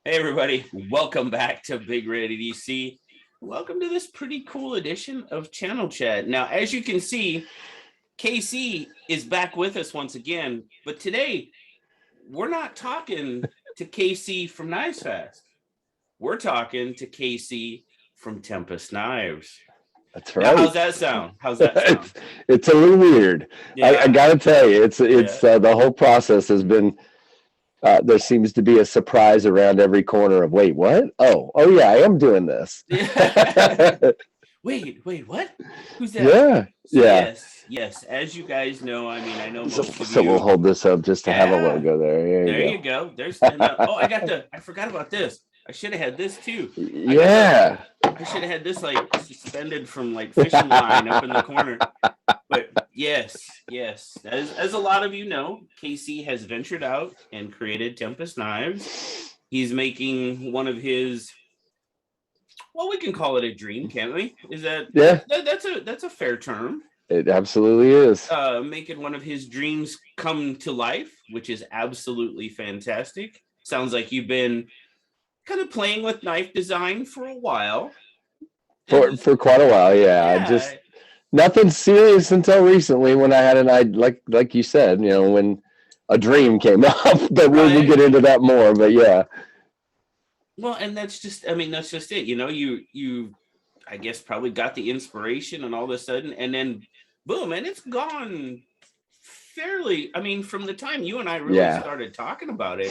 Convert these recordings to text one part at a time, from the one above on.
Hey everybody, welcome back to BigRedEDC. Welcome to this pretty cool edition of Channel Chat. Now, as you can see, KC is back with us once again, but today we're not talking to KC from Knives Fast. We're talking to KC from Tempest Knives. That's Now, right. how's that sound? It's a little weird. Yeah. I gotta tell you, the whole process has been. There seems to be a surprise around every corner of wait, what? Oh yeah, I am doing this. Wait, what? Who's that? Yeah, so yeah. Yes. As you guys know, I mean, I know most of you. So we'll hold this up just to have a logo there. There you go. There's I forgot about this. I should have had this too. Yeah. I should have had this like suspended from like fishing line up in the corner. But yes. As a lot of you know, KC has ventured out and created Tempest Knives. He's making one of his, well, we can call it a dream, can't we? Is that? Yeah. That's a fair term. It absolutely is. Making one of his dreams come to life, which is absolutely fantastic. Sounds like you've been kind of playing with knife design for a while. For quite a while, yeah. Just nothing serious until recently when I had an idea, like you said, you know, when a dream came up. But we'll get into that more. But yeah. Well, and that's just it. You know, you I guess probably got the inspiration and all of a sudden, and then boom, and it's gone fairly. I mean, from the time you and I really started talking about it,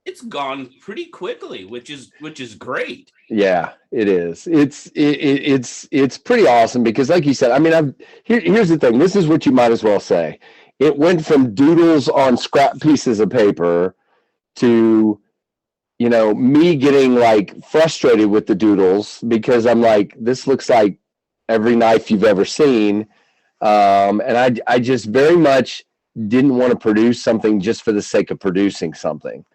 it's gone pretty quickly, which is great. Yeah, it is. It's pretty awesome because, like you said, I mean, here's the thing. This is what you might as well say. It went from doodles on scrap pieces of paper to, you know, me getting like frustrated with the doodles because I'm like, this looks like every knife you've ever seen. And I just very much didn't want to produce something just for the sake of producing something.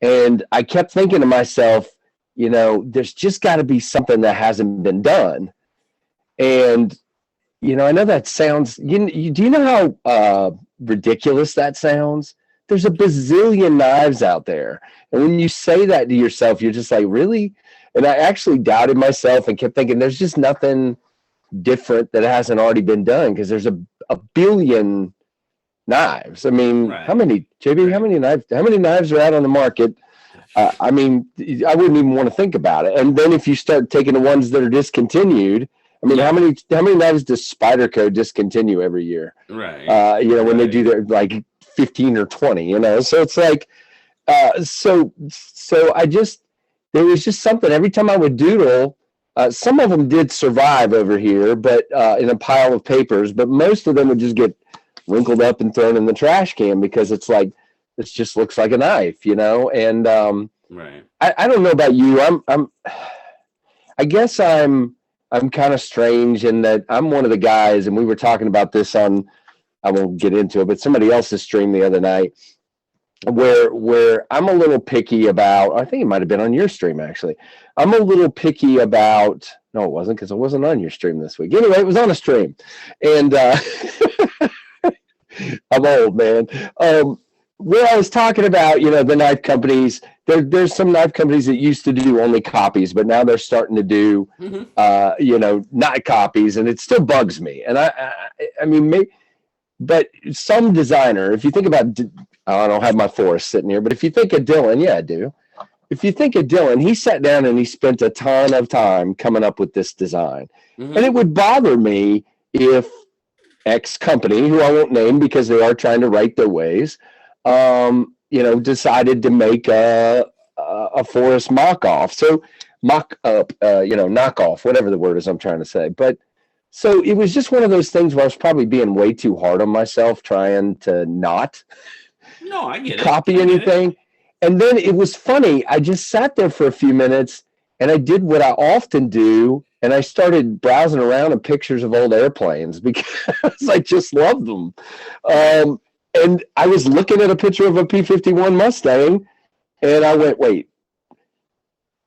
And I kept thinking to myself, you know, there's just got to be something that hasn't been done. And, you know, I know that sounds, do you know how ridiculous that sounds? There's a bazillion knives out there. And when you say that to yourself, you're just like, really? And I actually doubted myself and kept thinking there's just nothing different that hasn't already been done because there's a billion knives. I mean, how many, JB, how many knives are out on the market? I mean, I wouldn't even want to think about it. And then if you start taking the ones that are discontinued, I mean, how many knives does Spyderco discontinue every year? Right. You know, when they do their like 15 or 20, you know, so it's like, so there was just something every time I would doodle. Some of them did survive over here, but in a pile of papers, but most of them would just get wrinkled up and thrown in the trash can because it's like, this just looks like a knife, you know? And right. I don't know about you. I guess I'm kind of strange in that I'm one of the guys, and we were talking about this on, I won't get into it, but somebody else's stream the other night where I'm a little picky about, I think it might have been on your stream actually. I'm a little picky about, no, it wasn't because it wasn't on your stream this week. Anyway, it was on a stream. And I'm old, man. Where I was talking about, you know, the knife companies, there's some knife companies that used to do only copies, but now they're starting to do, you know, not copies, and it still bugs me. And I mean, maybe, but some designer, if you think about, I don't have my Forrest sitting here, but if you think of Dylan, yeah, I do. If you think of Dylan, he sat down and he spent a ton of time coming up with this design. And it would bother me if X company, who I won't name because they are trying to right their ways, you know, decided to make a Forrest mock-off. So mock-up, you know, knockoff, whatever the word is I'm trying to say. But so it was just one of those things where I was probably being way too hard on myself trying to not copy anything. And then it was funny. I just sat there for a few minutes and I did what I often do. And I started browsing around at pictures of old airplanes because I just loved them. And I was looking at a picture of a P-51 Mustang and I went, wait.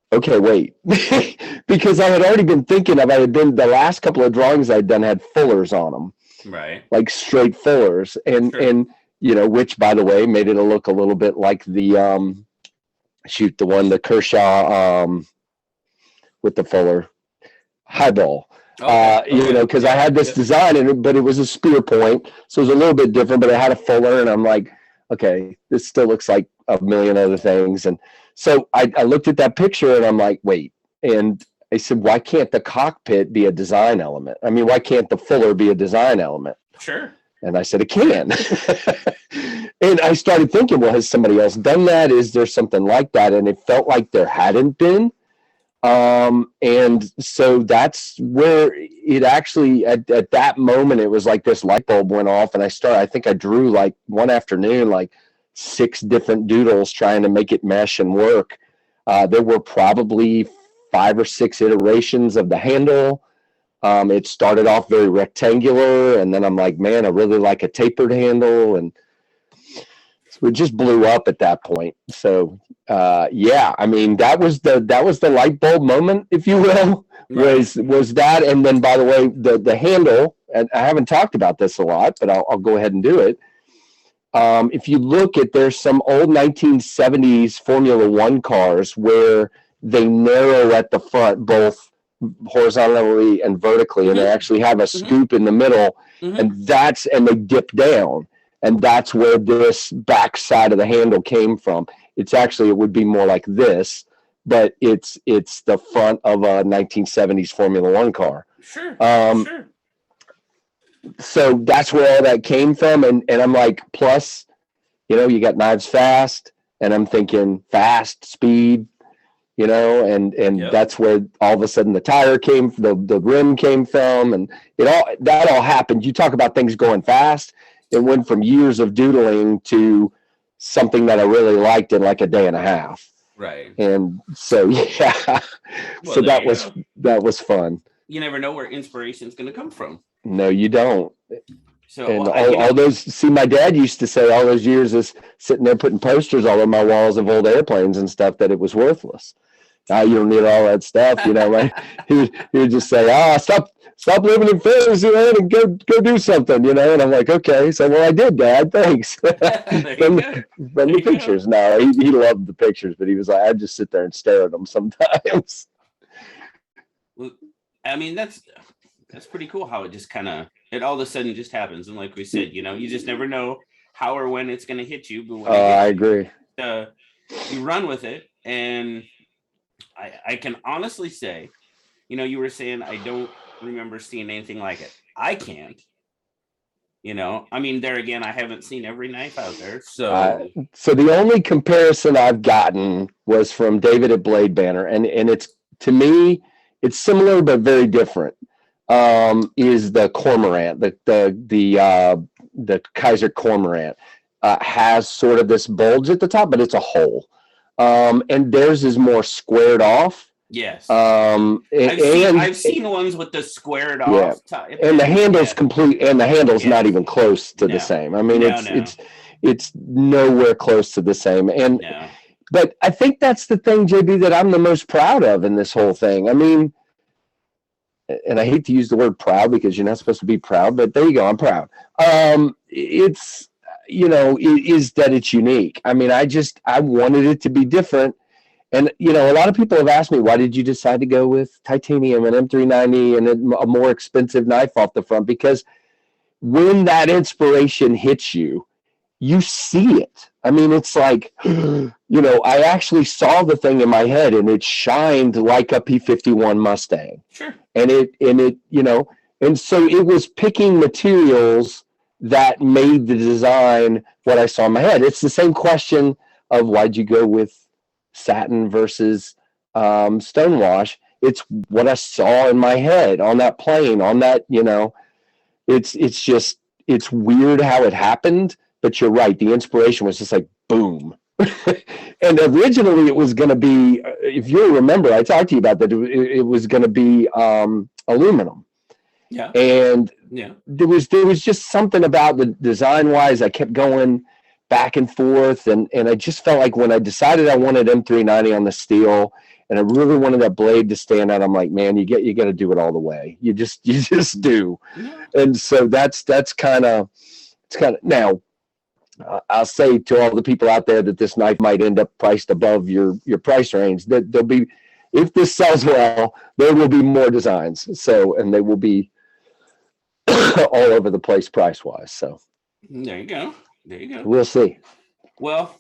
Because I had already been thinking of, the last couple of drawings I'd done had fullers on them. Right. Like straight fullers. And, you know, which by the way, made it look a little bit like the, shoot, the Kershaw with the Fuller highball. Because I had this design, but it was a spear point, so it was a little bit different, but it had a Fuller, and I'm like, okay, this still looks like a million other things. And so I looked at that picture, and I'm like, wait. And I said, why can't the cockpit be a design element? I mean, why can't the Fuller be a design element? Sure. And I said, it can. And I started thinking, well, has somebody else done that? Is there something like that? And it felt like there hadn't been. And so that's where it actually, at that moment, it was like this light bulb went off, and I think I drew like one afternoon, like 6 different doodles trying to make it mesh and work. There were probably 5 or 6 iterations of the handle. It started off very rectangular, and then I'm like, man, I really like a tapered handle. And so it just blew up at that point. So, yeah, I mean, that was the light bulb moment, if you will, was that. And then, by the way, the handle, and I haven't talked about this a lot, but I'll go ahead and do it. If you look at, there's some old 1970s Formula One cars where they narrow at the front, both horizontally and vertically, and they actually have a scoop in the middle, and they dip down. And that's where this back side of the handle came from. It would be more like this, but it's the front of a 1970s Formula One car. Sure. Sure. So that's where all that came from. And I'm like, plus, you got Knives Fast, and I'm thinking fast, speed, and that's where all of a sudden the tire came, the rim came from, and that all happened. You talk about things going fast. It went from years of doodling to something that I really liked in like a day and a half. Right. And so, yeah. Well, so that was fun. You never know where inspiration is going to come from. No, you don't. So, and all those, see, my dad used to say all those years is sitting there putting posters all over my walls of old airplanes and stuff that it was worthless. Now you don't need all that stuff, right? He would just say, stop living in fantasy land and go do something, And I'm like, okay. So, well, I did, Dad. Thanks. from the pictures. Go. No, he loved the pictures, but he was like, I'd just sit there and stare at them sometimes. Well, I mean, that's pretty cool how it just it all of a sudden just happens. And like we said, you just never know how or when it's going to hit you. But when I agree. You run with it. And I can honestly say, you were saying, I don't remember seeing anything like it. I can't. I mean, there again, I haven't seen every knife out there. So the only comparison I've gotten was from David at Blade Banner, and it's, to me, it's similar but very different. Is the Cormorant, the Kaiser Cormorant, has sort of this bulge at the top, but it's a hole. And theirs is more squared off. Yes. I've seen ones with the squared off top. And the handle's complete, and the handle's not even close to the same. I mean, it's nowhere close to the same. And but I think that's the thing, JB, that I'm the most proud of in this whole thing. I mean, and I hate to use the word proud because you're not supposed to be proud, but there you go. I'm proud. It's, is that it's unique. I mean, I wanted it to be different. And, a lot of people have asked me, why did you decide to go with titanium and M390 and a more expensive knife off the front? Because when that inspiration hits you, you see it. I mean, it's like, I actually saw the thing in my head, and it shined like a P-51 Mustang. Sure. And and so it was picking materials that made the design what I saw in my head. It's the same question of why'd you go with satin versus stonewash. It's what I saw in my head on that plane, on that, it's weird how it happened, but you're right. The inspiration was just like, boom. And originally it was going to be, if you remember, I talked to you about that. It was going to be aluminum. Yeah. And there was just something about the design wise. I kept going back and forth, and I just felt like when I decided I wanted M390 on the steel, and I really wanted that blade to stand out, I'm like, man, you got to do it all the way. You just do. Yeah. And so that's kind of now. I'll say to all the people out there that this knife might end up priced above your price range, that there'll be, if this sells well, there will be more designs. So, and they will be all over the place price wise. So there you go. There you go. we'll see. Well,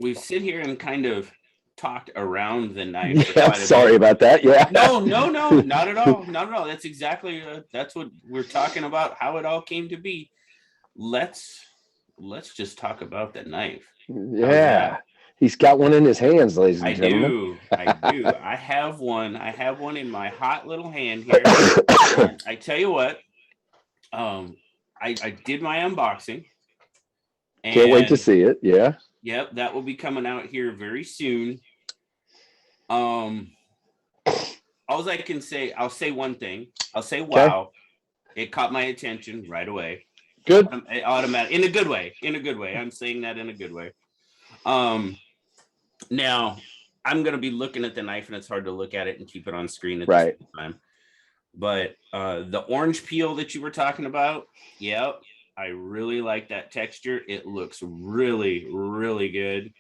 we've sit here and kind of talked around the knife. Yeah, sorry about that. Yeah. No, not at all. Not at all. That's exactly that's what we're talking about, how it all came to be. Let's just talk about the knife. Yeah. He's got one in his hands, ladies and gentlemen. I do. I have one. I have one in my hot little hand here. I tell you what, I did my unboxing. Can't wait to see it. Yeah. Yep, that will be coming out here very soon. All I can say, I'll say one thing. I'll say, wow. Okay. It caught my attention right away. Good. Automatic, in a good way. In a good way. I'm saying that in a good way. Now I'm gonna be looking at the knife, and it's hard to look at it and keep it on screen at the same time. But the orange peel that you were talking about, yep, I really like that texture. It looks really, really good.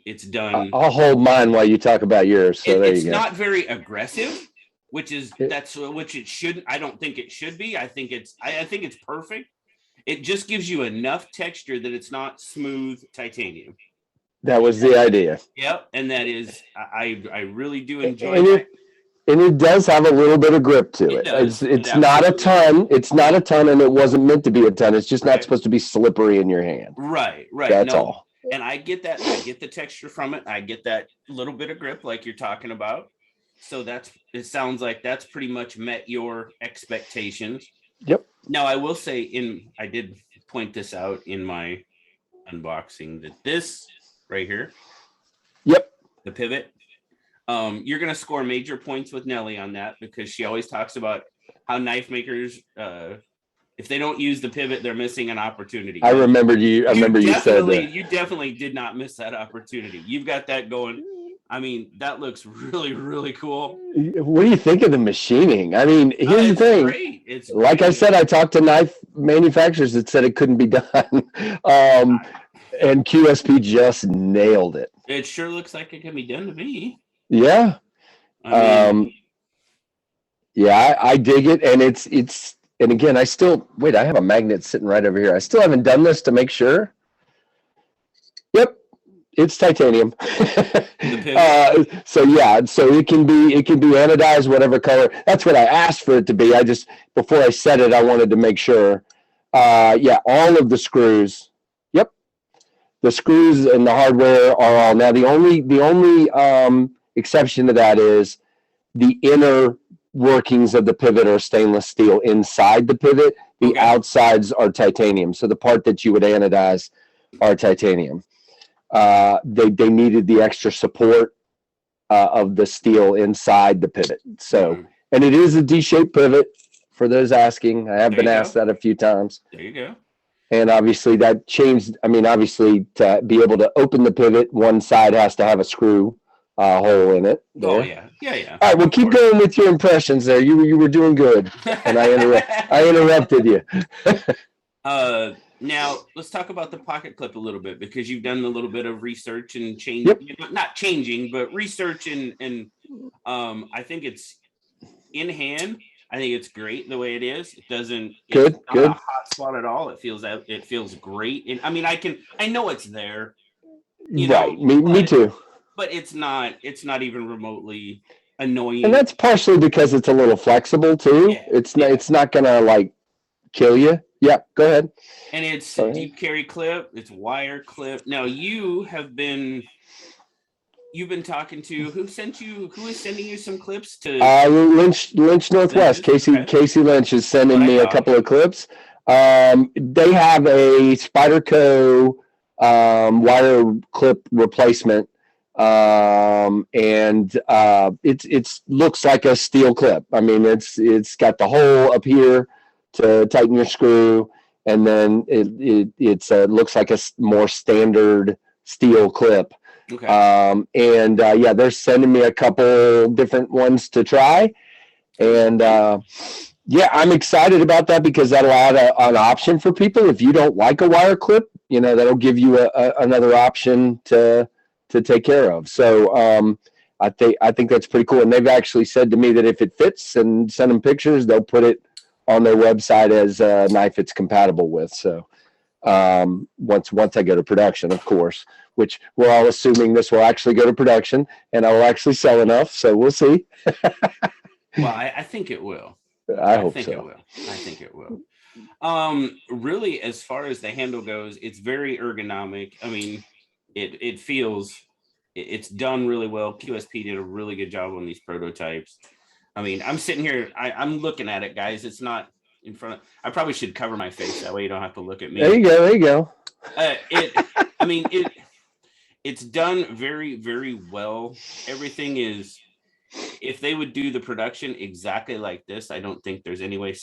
It's done. I'll hold mine while you talk about yours. So there you go. It's not very aggressive, which is which it shouldn't. I don't think it should be. I think it's perfect. It just gives you enough texture that it's not smooth titanium. That was the idea. Yep, and that is I really do enjoy it. And it does have a little bit of grip to it. It's not a ton. It's not a ton, and it wasn't meant to be a ton. It's just not supposed to be slippery in your hand. Right. That's all. And I get that. I get the texture from it. I get that little bit of grip like you're talking about. So it sounds like that's pretty much met your expectations. Yep. Now I will say I did point this out in my unboxing that this right here. Yep. The pivot. You're going to score major points with Nellie on that, because she always talks about how knife makers, if they don't use the pivot, they're missing an opportunity. I remember you said that. You definitely did not miss that opportunity. You've got that going. I mean, that looks really, really cool. What do you think of the machining? I mean, here's the thing. Great. It's like I said, I talked to knife manufacturers that said it couldn't be done. And QSP just nailed it. It sure looks like it can be done to me. Yeah. I dig it. And and again, I have a magnet sitting right over here. I still haven't done this to make sure. Yep. It's titanium. So it can be anodized, whatever color. That's what I asked for it to be. Before I said it, I wanted to make sure. All of the screws. Yep. The screws and the hardware are all. Now the only exception to that is the inner workings of the pivot are stainless steel inside the pivot. The outsides are titanium. So the part that you would anodize are titanium. They needed the extra support of the steel inside the pivot. So, and it is a D-shaped pivot for those asking. I have been asked that a few times. There you go. And obviously that changed. I mean, obviously to be able to open the pivot, one side has to have a screw hole in it. There. Oh yeah. All right, well, keep going with your impressions there. You were doing good, and I interrupted you. Now let's talk about the pocket clip a little bit, because you've done a little bit of research and changing, not changing, but research and I think it's in hand. I think it's great the way it is. It doesn't. It's not a hot spot at all. It feels great. And I mean, I know it's there. Me too. But it's not even remotely annoying. And that's partially because it's a little flexible too. Yeah, it's not gonna kill you. Yeah, go ahead. And it's a deep carry clip. It's wire clip. Now you've been talking to who is sending you some clips to Lynch Northwest. Casey Lynch is sending me a couple of clips. They have a Spyderco wire clip replacement. And it looks like a steel clip. I mean, it's got the hole up here to tighten your screw, and then it looks like a more standard steel clip. Okay. They're sending me a couple different ones to try, and I'm excited about that, because that'll add an option for people. If you don't like a wire clip, that'll give you another option to take care of. So I think that's pretty cool. And they've actually said to me that if it fits and send them pictures, they'll put it on their website as a knife it's compatible with. So once I go to production, of course, which we're all assuming this will actually go to production and I will actually sell enough. So we'll see. Well, I think it will. I hope think so. it will. I think it will. Really, as far as the handle goes, it's very ergonomic. I mean, it feels, it's done really well. QSP did a really good job on these prototypes. I mean, I'm sitting here, I'm looking at it, guys. It's not in front of, I probably should cover my face, that way you don't have to look at me. There you go. It's done very, very well. Everything is, if they would do the production exactly like this, I don't think there's any way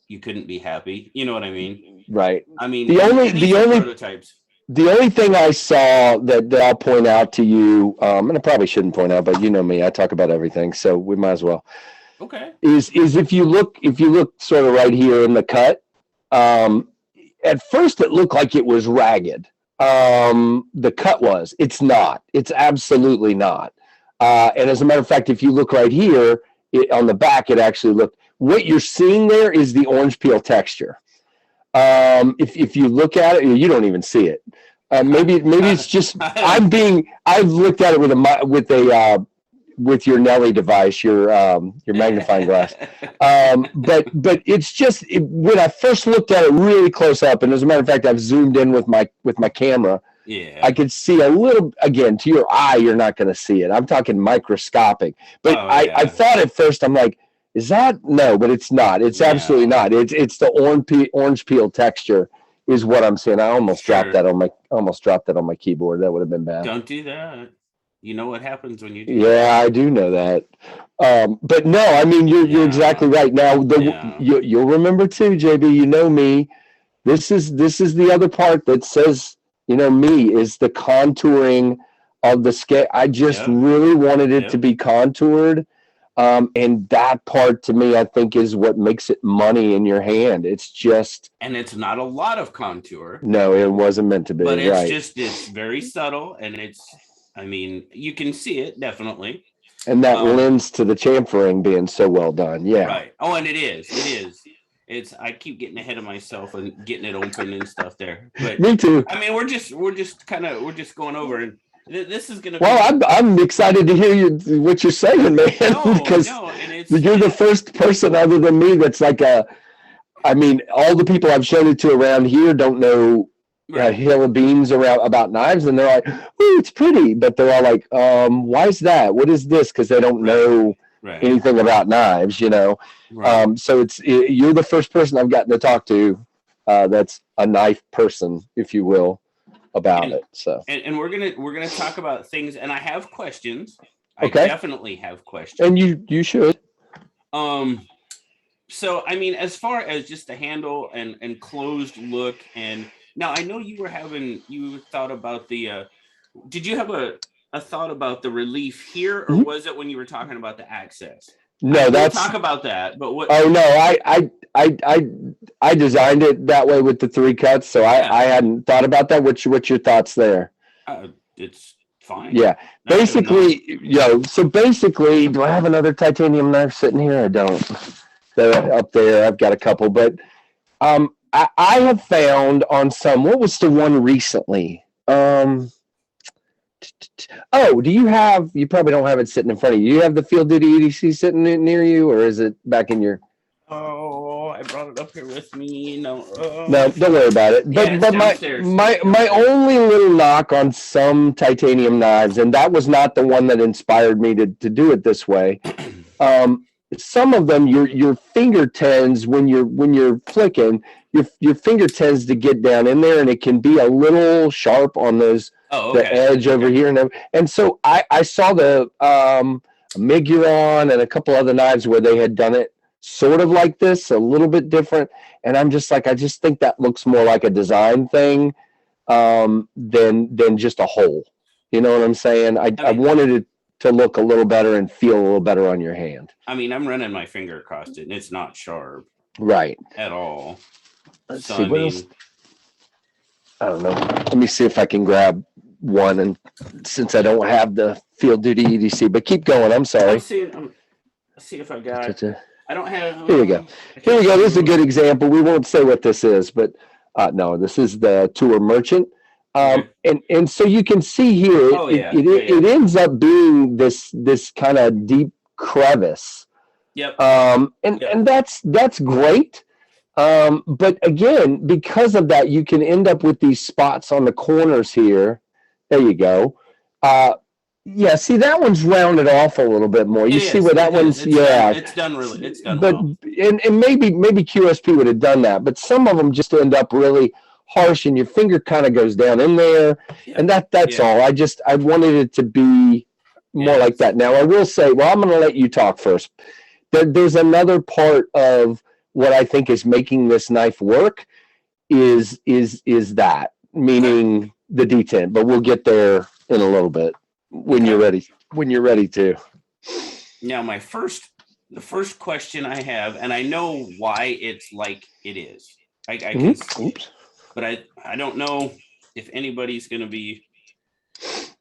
you couldn't be happy. You know what I mean? Right. I mean, the only prototypes. The only thing I saw that I'll point out to you, and I probably shouldn't point out, but you know me, I talk about everything, so we might as well. Okay. Is if you look sort of right here in the cut, at first it looked like it was ragged. The cut was. It's not. It's absolutely not. And as a matter of fact, if you look right here on the back, it actually looked. What you're seeing there is the orange peel texture. If you look at it, you don't even see it. Maybe it's just I've looked at it with your Nelly device, your magnifying glass. But it's just when I first looked at it really close up, and as a matter of fact, I've zoomed in with my camera. Yeah, I could see a little. Again, to your eye, you're not going to see it. I'm talking microscopic. But I thought at first, I'm like, is that no? But it's not. It's absolutely not. It's the orange peel texture is what I'm saying. I almost dropped that on my keyboard. That would have been bad. Don't do that. You know what happens when you do that. I do know that. But no, I mean you're exactly right. Now you'll remember too, JB. You know me. This is the other part that says me is the contouring of the scale. I just really wanted it to be contoured. And that part to me, I think, is what makes it money in your hand. It's just, and it's not a lot of contour. No, it wasn't meant to be. But it's very subtle, and you can see it definitely. And that lends to the chamfering being so well done. Yeah. Right. Oh, and it is. I keep getting ahead of myself and getting it open and stuff there. But me too. I mean, we're just going over and. This is going to. Well, I'm excited to hear what you're saying, man. Because you're the first person other than me that's like I mean, all the people I've shown it to around here don't know a hill of beans about knives, and they're like, "Oh, it's pretty," but they're all like, "Why is that? What is this?" Because they don't know anything about knives, Right. So you're the first person I've gotten to talk to that's a knife person, if you will. About it, so and we're gonna talk about things, and I have questions. I definitely have questions, and you should. So I mean, as far as just the handle and closed look, and now I know you thought about the. Did you have a thought about the relief here, or was it when you were talking about the access? No, we'll talk about that. But what? Oh no, I designed it that way with the 3 cuts, so I hadn't thought about that. What's your thoughts there? It's fine. Yeah, basically, So basically, do I have another titanium knife sitting here? I don't. They're up there. I've got a couple, but I have found on some. What was the one recently? Oh, you probably don't have it sitting in front of you. Do you have the Field Duty EDC sitting near you, or is it back in your? Oh, I brought it up here with me. No, don't worry about it. But my only little knock on some titanium knives, and that was not the one that inspired me to do it this way. Some of them, your finger tends when you're flicking, your finger tends to get down in there, and it can be a little sharp on those. The edge over here, and so I saw the Miguron and a couple other knives where they had done it sort of like this, a little bit different, and I'm just like, I just think that looks more like a design thing than just a hole. You know what I'm saying? I wanted it to look a little better and feel a little better on your hand. I mean, I'm running my finger across it, and it's not sharp, right, at all. Let's see what else. I don't know. Let me see if I can grab one, and since I don't have the field duty EDC, but keep going. I'm sorry. Let's see if I got. I don't have. Here we go. Here we go. This is a good example. We won't say what this is, but no, this is the Tour Merchant. And so you can see here, it ends up being this kind of deep crevice. Yep. And that's great. But again, because of that, you can end up with these spots on the corners here. There you go. Yeah, see, that one's rounded off a little bit more. You see where that one's, it's done but well. And maybe QSP would have done that, but some of them just end up really harsh, and your finger kind of goes down in there, and that's all. I wanted it to be more like that. Now, I will say, well, I'm going to let you talk first. There's another part of what I think is making this knife work is that, meaning the detent, but we'll get there in a little bit when you're ready to. Now, the first question I have, and I know why it's like it is. I can see it, but I don't know if anybody's going to be,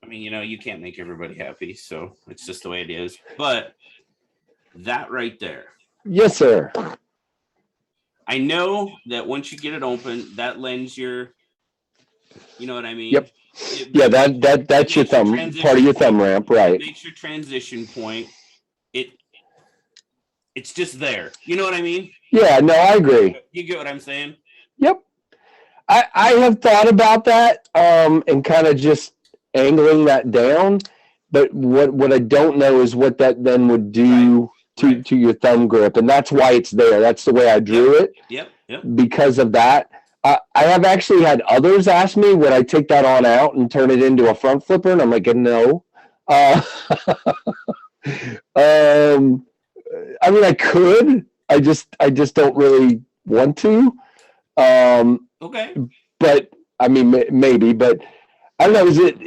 I mean, you can't make everybody happy, so it's just the way it is. But that right there. Yes, sir. I know that once you get it open, that lends your, you know what I mean? Yep. That's your thumb, part of your thumb ramp, right? It makes your transition point. It's just there. You know what I mean? Yeah, no, I agree. You get what I'm saying? Yep. I have thought about that and kind of just angling that down, but what I don't know is what that then would do to your thumb grip, and that's why it's there. That's the way I drew it. Yep. Because of that. I have actually had others ask me, would I take that on out and turn it into a front flipper? And I'm like, no. I mean, I could. I just don't really want to. Okay. But I mean, maybe. But I don't know. Is it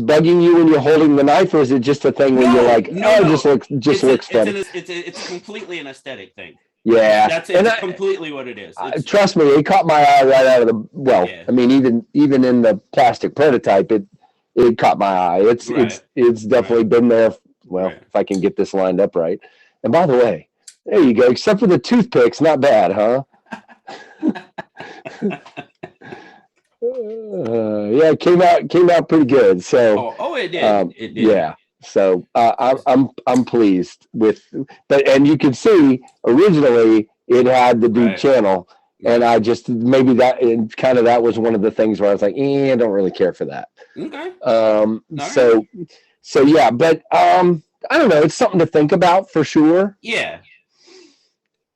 bugging you when you're holding the knife, or is it just a thing where you're like, it just looks funny? It's completely an aesthetic thing. Yeah, that's completely what it is. Trust me, it caught my eye right out of the. Well, yeah. I mean, even in the plastic prototype, it caught my eye. It's definitely been there. Well, if I can get this lined up right. And by the way, there you go. Except for the toothpicks, not bad, huh? Yeah, it came out pretty good. So, it did. It did. Yeah. So I'm pleased with, and you can see originally it had the deep channel, and I just maybe that and kind of that was one of the things where I was like, I don't really care for that. Okay. So yeah, but I don't know. It's something to think about for sure. Yeah.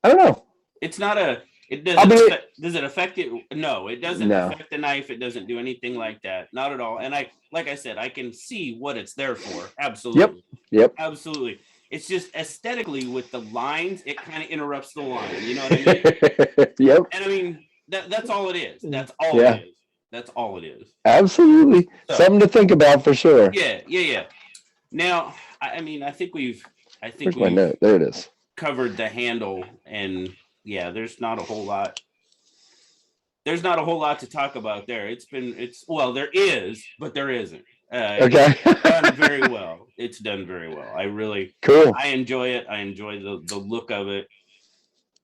I don't know. It's not a. It doesn't. Does it affect it? No, it doesn't affect the knife. It doesn't do anything like that. Not at all. And like I said, I can see what it's there for. Absolutely. Yep. Absolutely. It's just aesthetically with the lines, it kind of interrupts the line. You know what I mean? Yep. And I mean that's all it is. That's all it is. That's all it is. Absolutely. So, something to think about for sure. Yeah. Now, I mean, I think we've my note. There it is. Covered the handle, and yeah, there's not a whole lot. There's not a whole lot to talk about there. There is, but there isn't. Okay. It's done very well. It's done very well. I really cool. I enjoy it. I enjoy the look of it.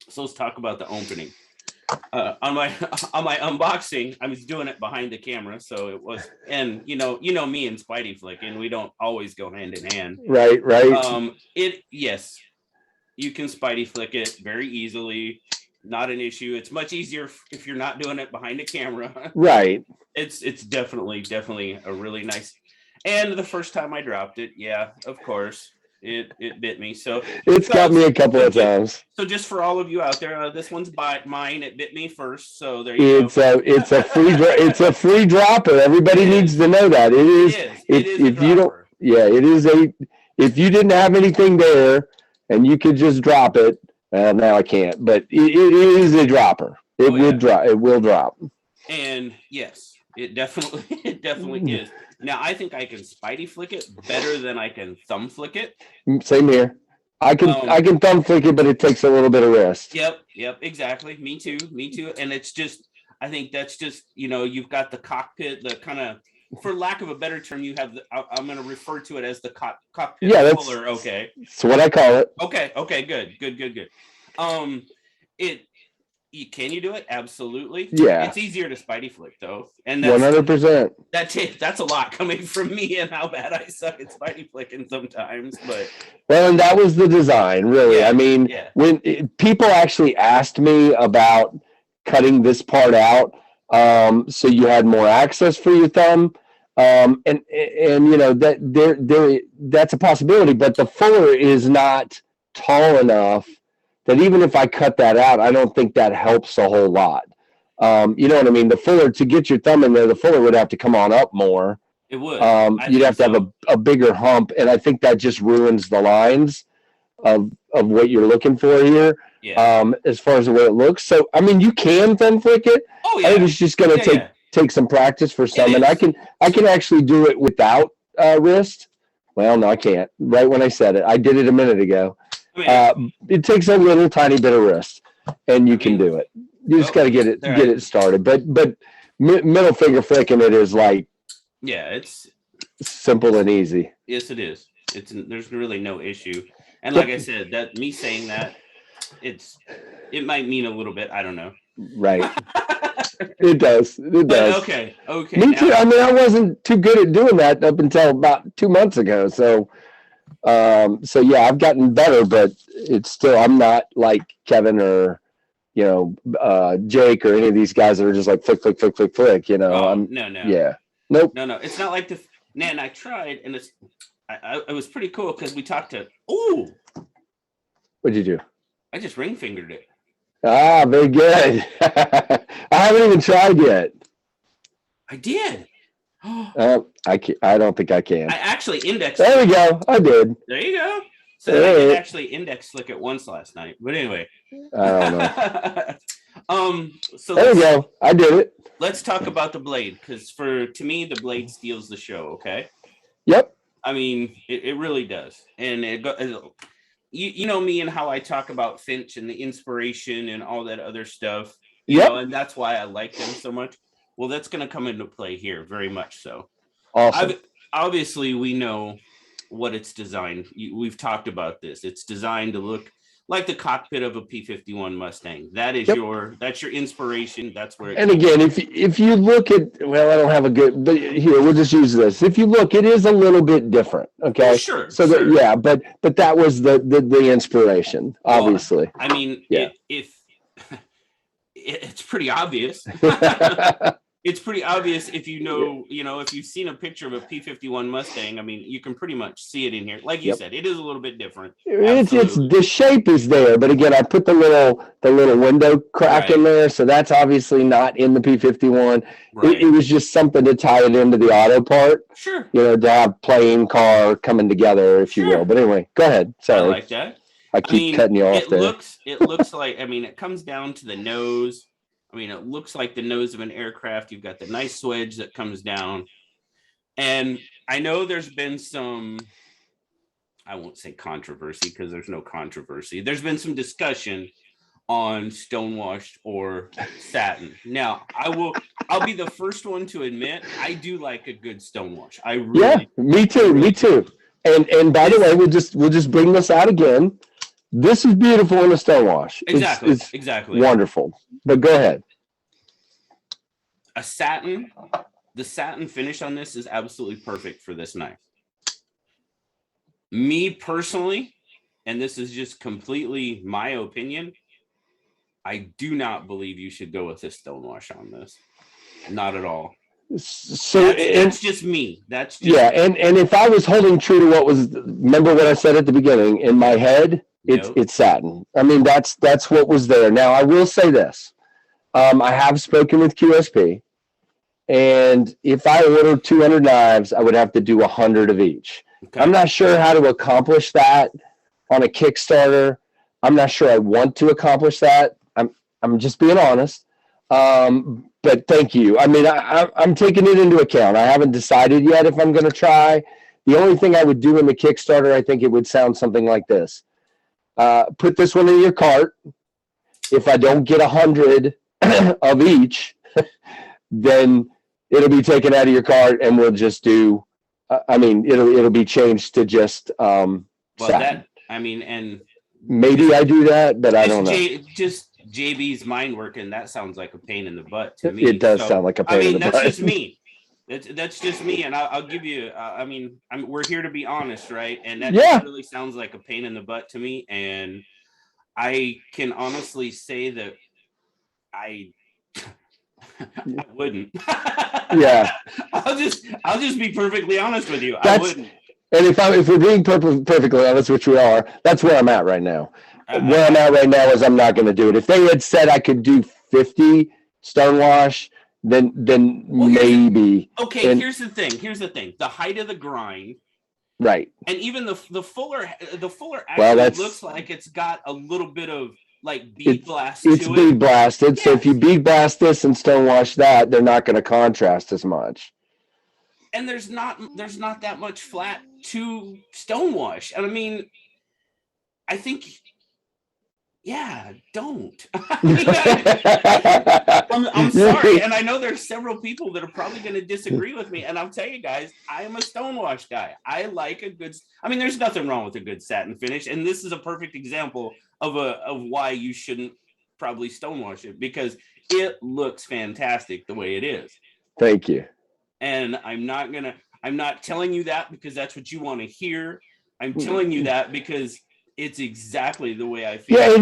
So let's talk about the opening. On my unboxing, I was doing it behind the camera, so it was, and you know me and Spidey flicking, we don't always go hand in hand. Right. Yes, you can Spidey flick it very easily. Not an issue. It's much easier if you're not doing it behind a camera. Right. It's definitely a really nice. And the first time I dropped it, yeah, of course, it bit me. So it's got me a couple of times. So just for all of you out there, this one's mine. It bit me first. So there you go. It's a free dropper. Everybody needs to know that it is. If you don't, it is if you didn't have anything there and you could just drop it. Now I can't, but it is a dropper. It will drop. And yes, it definitely is. Now I think I can Spidey flick it better than I can thumb flick it. Same here. I can thumb flick it, but it takes a little bit of rest. Yep, exactly. Me too. And it's just I think that's just, you've got the cockpit, the kind of, for lack of a better term, you have I'm going to refer to it as the cockpit fuller. Okay. That's what I call it. Okay. Good. Can you do it? Absolutely. Yeah. It's easier to Spidey flick though. And 100%. That's a lot coming from me and how bad I suck at Spidey flicking sometimes, but. Well, and that was the design, really. Yeah, I mean, when people actually asked me about cutting this part out, so you had more access for your thumb, and that that's a possibility, but the fuller is not tall enough that even if I cut that out, I don't think that helps a whole lot. You know what I mean? The fuller, to get your thumb in there, the fuller would have to come on up more. It would. You'd have to have a bigger hump, and I think that just ruins the lines of what you're looking for here. Yeah. As far as the way it looks. So I mean, you can thumb flick it. Oh yeah. I think it's just going to take some practice for some, and I can actually do it without wrist. Well, no, I can't. Right when I said it, I did it a minute ago. It takes a little tiny bit of wrist, and you can do it. You just got to get it started. But middle finger flicking it is like. Yeah, it's simple and easy. Yes, it is. There's really no issue. And like I said, that me saying that, it might mean a little bit. I don't know. Right. It does. Okay. Me too. I mean, I wasn't too good at doing that up until about 2 months ago. So yeah, I've gotten better, but it's still, I'm not like Kevin or, Jake or any of these guys that are just like flick, No. Yeah. Nope. No. It's not like I tried, and it was pretty cool because we talked to. Ooh. What'd you do? I just ring fingered it. Ah, very good. I haven't even tried yet. I did. I don't think I can. I actually indexed. There we go. I did. There you go. So I did actually index flick it once last night. But anyway. I don't know. So there we go. I did it. Let's talk about the blade, because to me, the blade steals the show. Okay. Yep. I mean, it really does, and you know me and how I talk about Finch and the inspiration and all that other stuff. And that's why I like them so much. Well, that's going to come into play here, very much so. Awesome. Obviously, we know what it's designed. We've talked about this. It's designed to look like the cockpit of a P-51 Mustang. That is that's your inspiration. That's where. And again, if you look at, well, I don't have a good, but here we'll just use this. If you look, it is a little bit different. Okay. Oh, sure. So but that was the inspiration, obviously. Well, I mean, if it's pretty obvious. It's pretty obvious if if you've seen a picture of a P-51 Mustang. I mean, you can pretty much see it in here. Like you said, it is a little bit different. It's the shape is there, but again, I put the little window crack in there, so that's obviously not in the P-51. Right. It was just something to tie it into the auto part. Sure. To have plane car coming together, if you will. But anyway, go ahead. Sorry. I like that. I keep cutting you off there. It looks like, I mean, it comes down to the nose. I mean, it looks like the nose of an aircraft. You've got the nice swedge that comes down. And I know there's been some, I won't say controversy because there's no controversy. There's been some discussion on stonewashed or satin. Now, I'll be the first one to admit I do like a good stonewash. I really me too. And by the way, we'll just bring this out again. This is beautiful in a stonewash. Exactly. Wonderful. But go ahead. The satin finish on this is absolutely perfect for this knife. Me personally, and this is just completely my opinion, I do not believe you should go with a stonewash on this. Not at all. So that's just me. That's just and if I was holding true to remember what I said at the beginning, in my head, it's satin. I mean, that's what was there. Now, I will say this. I have spoken with QSP, and if I ordered 200 knives, I would have to do 100 of each. Okay. I'm not sure how to accomplish that on a Kickstarter. I'm not sure I want to accomplish that. I'm just being honest. But thank you. I mean, I'm taking it into account. I haven't decided yet if I'm going to try. The only thing I would do in the Kickstarter, I think it would sound something like this. Put this one in your cart. If I don't get 100 of each, then it'll be taken out of your cart and we'll just do, it'll be changed to just satin. And Maybe I do that, but I don't know. Just JB's mind working, that sounds like a pain in the butt to me. It does sound like a pain in the butt. That's just me. That's just me, and I'll give you. We're here to be honest, right? And that really sounds like a pain in the butt to me. And I can honestly say that I wouldn't. Yeah. I'll just be perfectly honest with you. I wouldn't. And if we're being perfectly honest, which we are, that's where I'm at right now. Where I'm at right now is I'm not going to do it. If they had said I could do 50 stonewash, then maybe. Okay, here's the thing. The height of the grind. Right. And even the fuller actually looks like it's got a little bit of like bead blast to it. It's bead blasted. Yes. So if you bead blast this and stonewash that, they're not going to contrast as much. And there's not that much flat to stonewash. And I mean, I think, don't. I'm sorry, and I know there's several people that are probably going to disagree with me. And I'll tell you guys, I am a stonewash guy. I like a good. There's nothing wrong with a good satin finish, and this is a perfect example of why you shouldn't probably stonewash it, because it looks fantastic the way it is. Thank you. And I'm not telling you that because that's what you want to hear. I'm telling you that because it's exactly the way I feel. Yeah,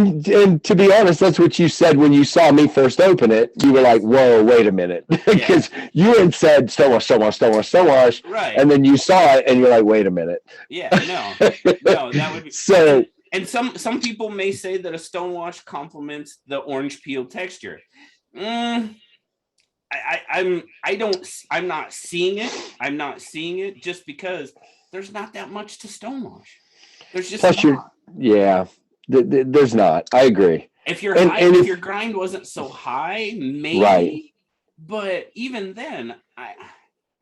and to be honest, that's what you said when you saw me first open it. You were like, whoa, wait a minute. Because you had said stonewash. Right. And then you saw it and you're like, wait a minute. Yeah, no, that would be so. And some people may say that a stonewash complements the orange peel texture. I'm not seeing it. I'm not seeing it just because there's not that much to stonewash. There's just there's not. I agree. If your grind wasn't so high, maybe. Right. But even then,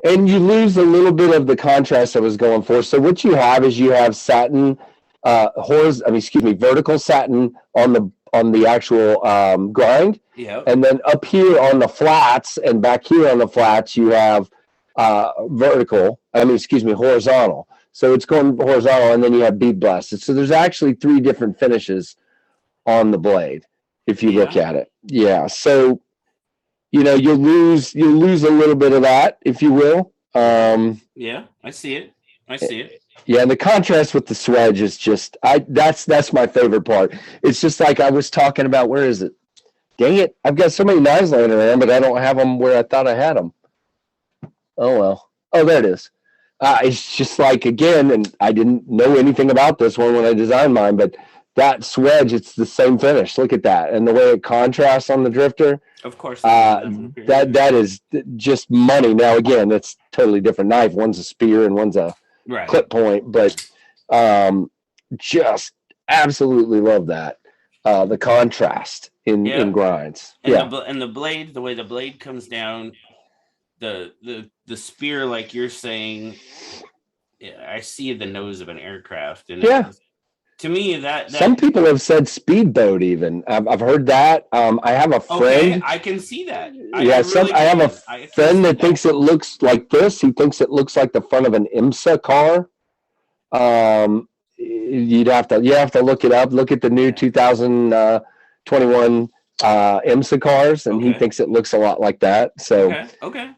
and you lose a little bit of the contrast I was going for. So what you have satin, vertical satin on the actual grind. Yeah. And then up here on the flats and back here on the flats, you have horizontal. So it's going horizontal, and then you have bead blasted. So there's actually 3 different finishes on the blade if you look at it. Yeah. So you'll lose a little bit of that, if you will. Yeah, I see it. Yeah, and the contrast with the swedge is just that's my favorite part. It's just like I was talking about. Where is it? Dang it! I've got so many knives laying around, but I don't have them where I thought I had them. Oh well. Oh, there it is. It's just like, again, and I didn't know anything about this one when I designed mine, but that swedge, it's the same finish. Look at that, and the way it contrasts on the drifter. Of course. That is just money. Now, again, it's totally different knife. One's a spear and one's a clip point, but just absolutely love that. The contrast in grinds. And the blade, the way the blade comes down, the spear, like you're saying, I see the nose of an aircraft, and to me that some people have said speedboat. Even I've heard that. I have a friend. Okay, I can see that. I have a friend that thinks it looks like this. He thinks it looks like the front of an IMSA car. You have to look it up. Look at the new 2021 IMSA cars, and he thinks it looks a lot like that. So okay.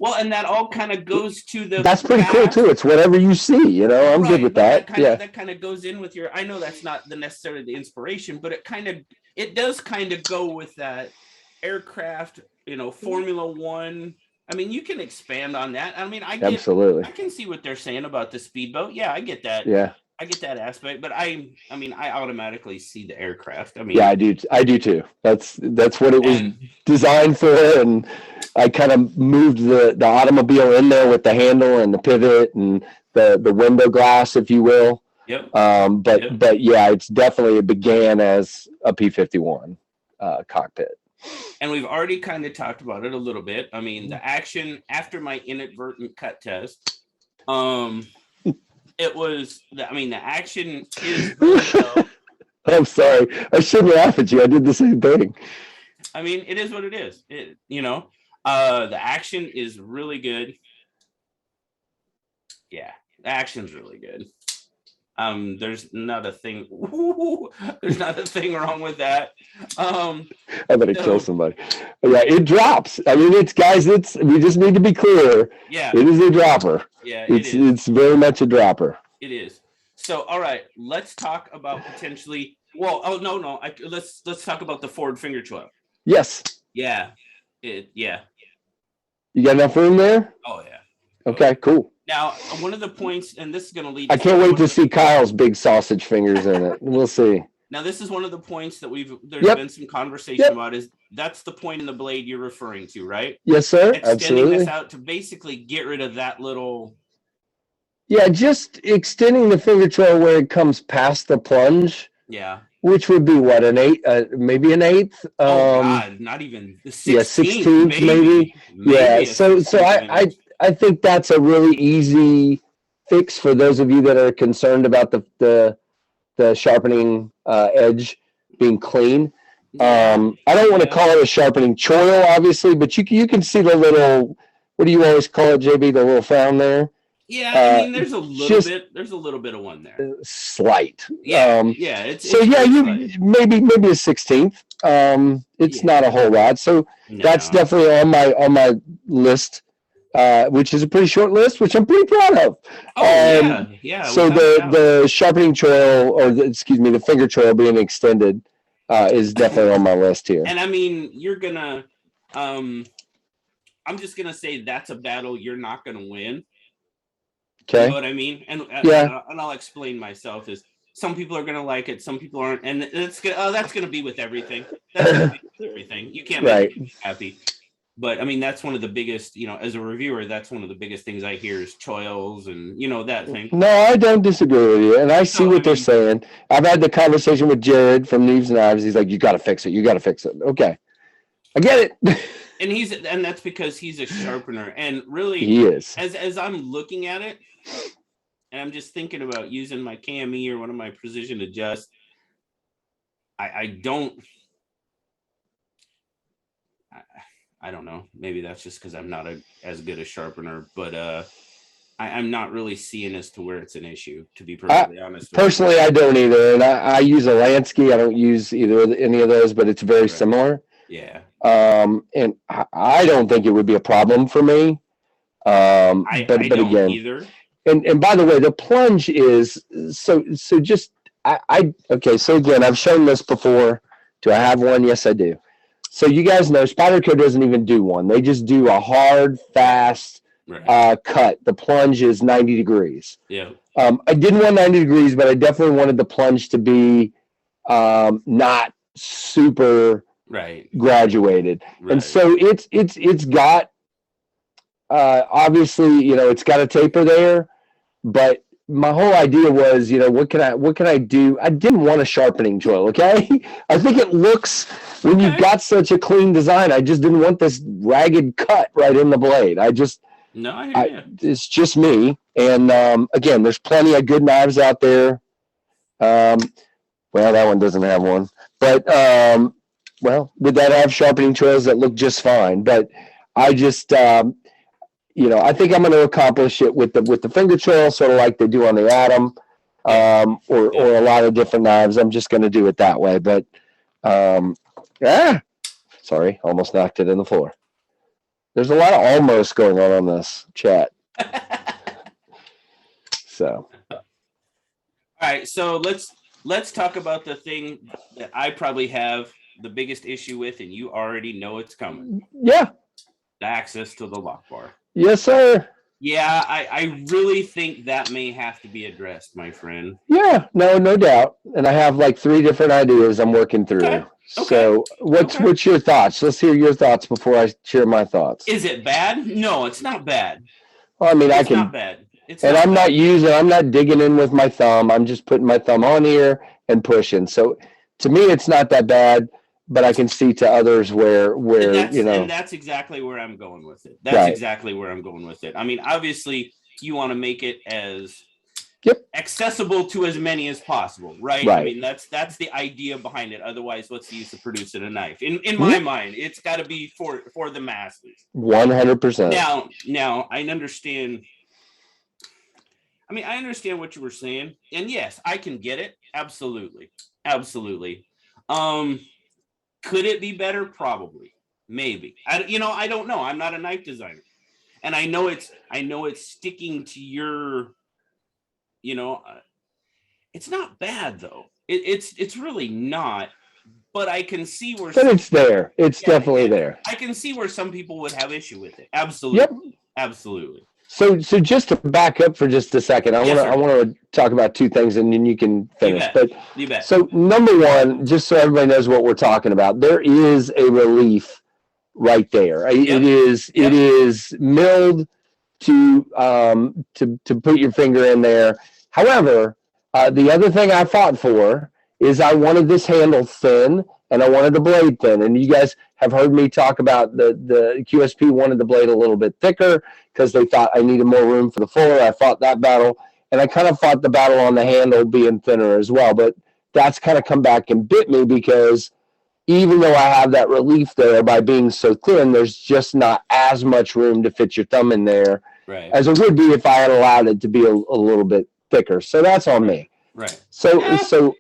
Well, and that all kind of goes to the. That's pretty cool too. It's whatever you see. I'm good with that. That kind of goes in with your. I know that's not necessarily the inspiration, but it does kind of go with that aircraft. Formula One. You can expand on that. Absolutely. I can see what they're saying about the speedboat. Yeah, I get that. Yeah. I get that aspect, but I automatically see the aircraft. I do too. That's what it was designed for, and I kind of moved the automobile in there with the handle and the pivot and the window glass, if you will. Yep. But it's definitely, it began as a P-51 cockpit. And we've already kind of talked about it a little bit. The action after my inadvertent cut test, it was, the action is good, though. I'm sorry. I shouldn't laugh at you. I did the same thing. I mean, it is what it is. The action is really good. Yeah, the action's really good. There's not a thing. There's not a thing wrong with that. I'm gonna kill somebody. Yeah, it drops. I mean, it's guys. We just need to be clear. Yeah, it is a dropper. Yeah, it's very much a dropper. It is. So, all right, let's talk about potentially. Well, oh no. Let's talk about the forward finger choil. Yes. Yeah. You got enough room there? Oh yeah. Okay, cool. Now, one of the points, and this is going to lead. I can't wait to see Kyle's big sausage fingers in it. We'll see. Now, this is one of the points that there's been some conversation about. Is that's the point in the blade you're referring to, right? Yes, sir. Extending Absolutely. this out to basically get rid of that little. Yeah, just extending the finger choil where it comes past the plunge. Yeah. Which would be what, an eighth, maybe an eighth? Oh God, not even the 16th. Yeah, 16th maybe. Yeah. So I think that's a really easy fix for those of you that are concerned about the sharpening edge being clean. I don't want to call it a sharpening choil, obviously, but you can see the little, what do you always call it, JB? The little frown there. Yeah, I mean, there's a little bit of one there. Slight. Yeah, you maybe a 16th. It's not a whole lot. So that's definitely on my list, which is a pretty short list, which I'm pretty proud of. Yeah. So the sharpening choil, or the finger choil being extended, is definitely on my list here. And I mean, you're gonna, I'm just gonna say that's a battle you're not gonna win. Okay. You know what I mean? And I'll explain myself. Is some people are gonna like it, some people aren't, and that's gonna be with everything. That's gonna be with everything. You can't make me happy. But I mean, that's one of the biggest. As a reviewer, that's one of the biggest things I hear is choils and that thing. No, I don't disagree with you, and I see what they're saying. I've had the conversation with Jared from Knives and Knives. He's like, "You got to fix it. You got to fix it." Okay, I get it. And that's because he's a sharpener, and really, he is. As I'm looking at it. And I'm just thinking about using my KME or one of my precision adjust. I don't know. Maybe that's just because I'm not as good a sharpener, but I'm not really seeing as to where it's an issue, to be perfectly honest. Personally, I don't either. And I use a Lansky. I don't use any of those, but it's very similar. Yeah. And I don't think it would be a problem for me. I don't again, either. And by the way, the plunge is so just okay. So again, I've shown this before. Do I have one? Yes, I do. So you guys know Spyderco doesn't even do one. They just do a hard, fast cut. The plunge is 90 degrees. Yeah. I didn't want 90 degrees, but I definitely wanted the plunge to be not super graduated. Right. And so it's got obviously, it's got a taper there. But my whole idea was, what can I do? I didn't want a sharpening choil, okay? I think it looks, when you've got such a clean design, I just didn't want this ragged cut right in the blade. I hear you. It's just me. And again, there's plenty of good knives out there. Well, that one doesn't have one. But, would that have sharpening choils that look just fine? But I just... I think I'm going to accomplish it with the finger choil, sort of like they do on the Atom, or a lot of different knives. I'm just going to do it that way. But sorry, almost knocked it in the floor. There's a lot of almost going on this chat. So, all right. So let's talk about the thing that I probably have the biggest issue with, and you already know it's coming. Yeah. The access to the lock bar. Yes, sir. Yeah, I really think that may have to be addressed, my friend. Yeah, no doubt. And I have like 3 different ideas I'm working through. Okay. So what's your thoughts? Let's hear your thoughts before I share my thoughts. Is it bad? No, it's not bad. Well, I mean, it's not bad. I'm not digging in with my thumb. I'm just putting my thumb on here and pushing. So to me, it's not that bad. But I can see to others where and that's exactly where I'm going with it. That's exactly where I'm going with it. I mean, obviously, you want to make it as Yep. accessible to as many as possible, right? Right. I mean, that's the idea behind it. Otherwise, what's the use of producing a knife? In my mind, it's got to be for the masses. 100%. Now I understand. I mean, I understand what you were saying, and yes, I can get it. Absolutely, absolutely. Could it be better? Probably, maybe. I don't know. I'm not a knife designer, and I know it's sticking to your, it's not bad though. It's really not. But I can see where. But it's there. It's definitely there. I can see where some people would have issue with it. Absolutely. Yep. Absolutely. So just to back up for just a second, I want to talk about two things, and then you can finish. You bet. So number one, just so everybody knows what we're talking about, there is a relief right there. Yep. It is milled to put your finger in there. However, the other thing I fought for is I wanted this handle thin and I wanted the blade thin. And you guys have heard me talk about the QSP wanted the blade a little bit thicker because they thought I needed more room for the fuller. I fought that battle, and I kind of fought the battle on the handle being thinner as well. But that's kind of come back and bit me because even though I have that relief there by being so thin, there's just not as much room to fit your thumb in there as it would be if I had allowed it to be a little bit thicker. So that's on me. Right. So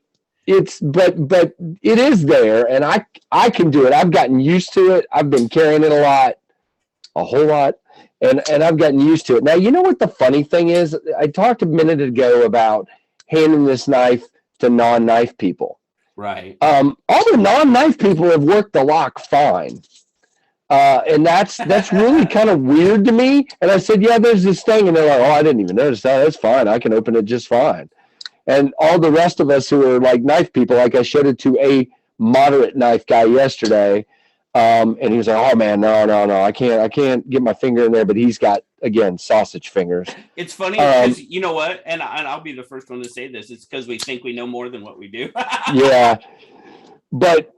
it's but it is there, and I can do it. I've gotten used to it. I've been carrying it a whole lot, and I've gotten used to it. Now, you know what the funny thing is? I talked a minute ago about handing this knife to non-knife people. Right. All the non-knife people have worked the lock fine. And that's really kind of weird to me. And I said, yeah, there's this thing. And they're like, oh, I didn't even notice that. That's fine. I can open it just fine. And all the rest of us who are like knife people, like I showed it to a moderate knife guy yesterday. And he was like, oh man, no. I can't get my finger in there. But he's got, again, sausage fingers. It's funny because you know what? And I'll be the first one to say this. It's because we think we know more than what we do. Yeah. But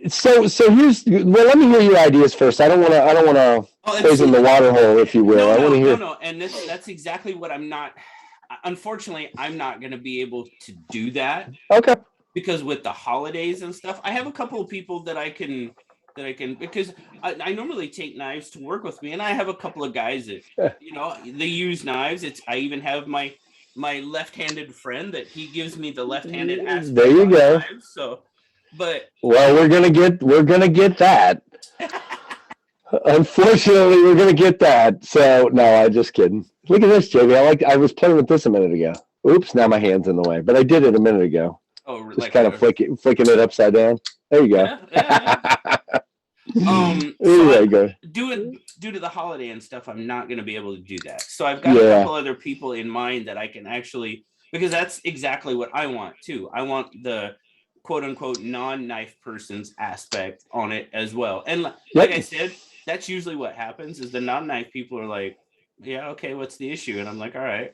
so here's, well, let me hear your ideas first. I don't want to poison the water hole, if you will. I want to hear. No. And that's exactly what I'm not. Unfortunately, I'm not going to be able to do that. Okay. Because with the holidays and stuff, I have a couple of people that I can because I normally take knives to work with me, and I have a couple of guys that they use knives. I even have my left-handed friend that he gives me the left-handed aspect. There you go. Knives, so, but we're gonna get that. Unfortunately, we're gonna get that. So no, I'm just kidding. Look at this, Jamie. I was playing with this a minute ago. Oops, now my hand's in the way, but I did it a minute ago. Oh, just like kind of flicking it upside down. There you go. Yeah. There you go. Due to the holiday and stuff, I'm not going to be able to do that. So I've got a couple other people in mind that I can actually, because that's exactly what I want too. I want the quote unquote non-knife person's aspect on it as well. And like I said, that's usually what happens is the non-knife people are like, yeah, okay, what's the issue? And I'm like, all right.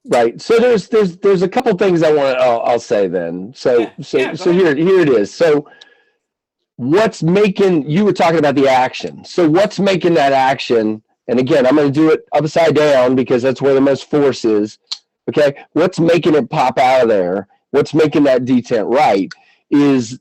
Right. So there's a couple things I'll say then. So here it is. So what's making, you were talking about the action. So what's making that action? And again, I'm going to do it upside down because that's where the most force is. Okay. What's making it pop out of there? What's making that detent right is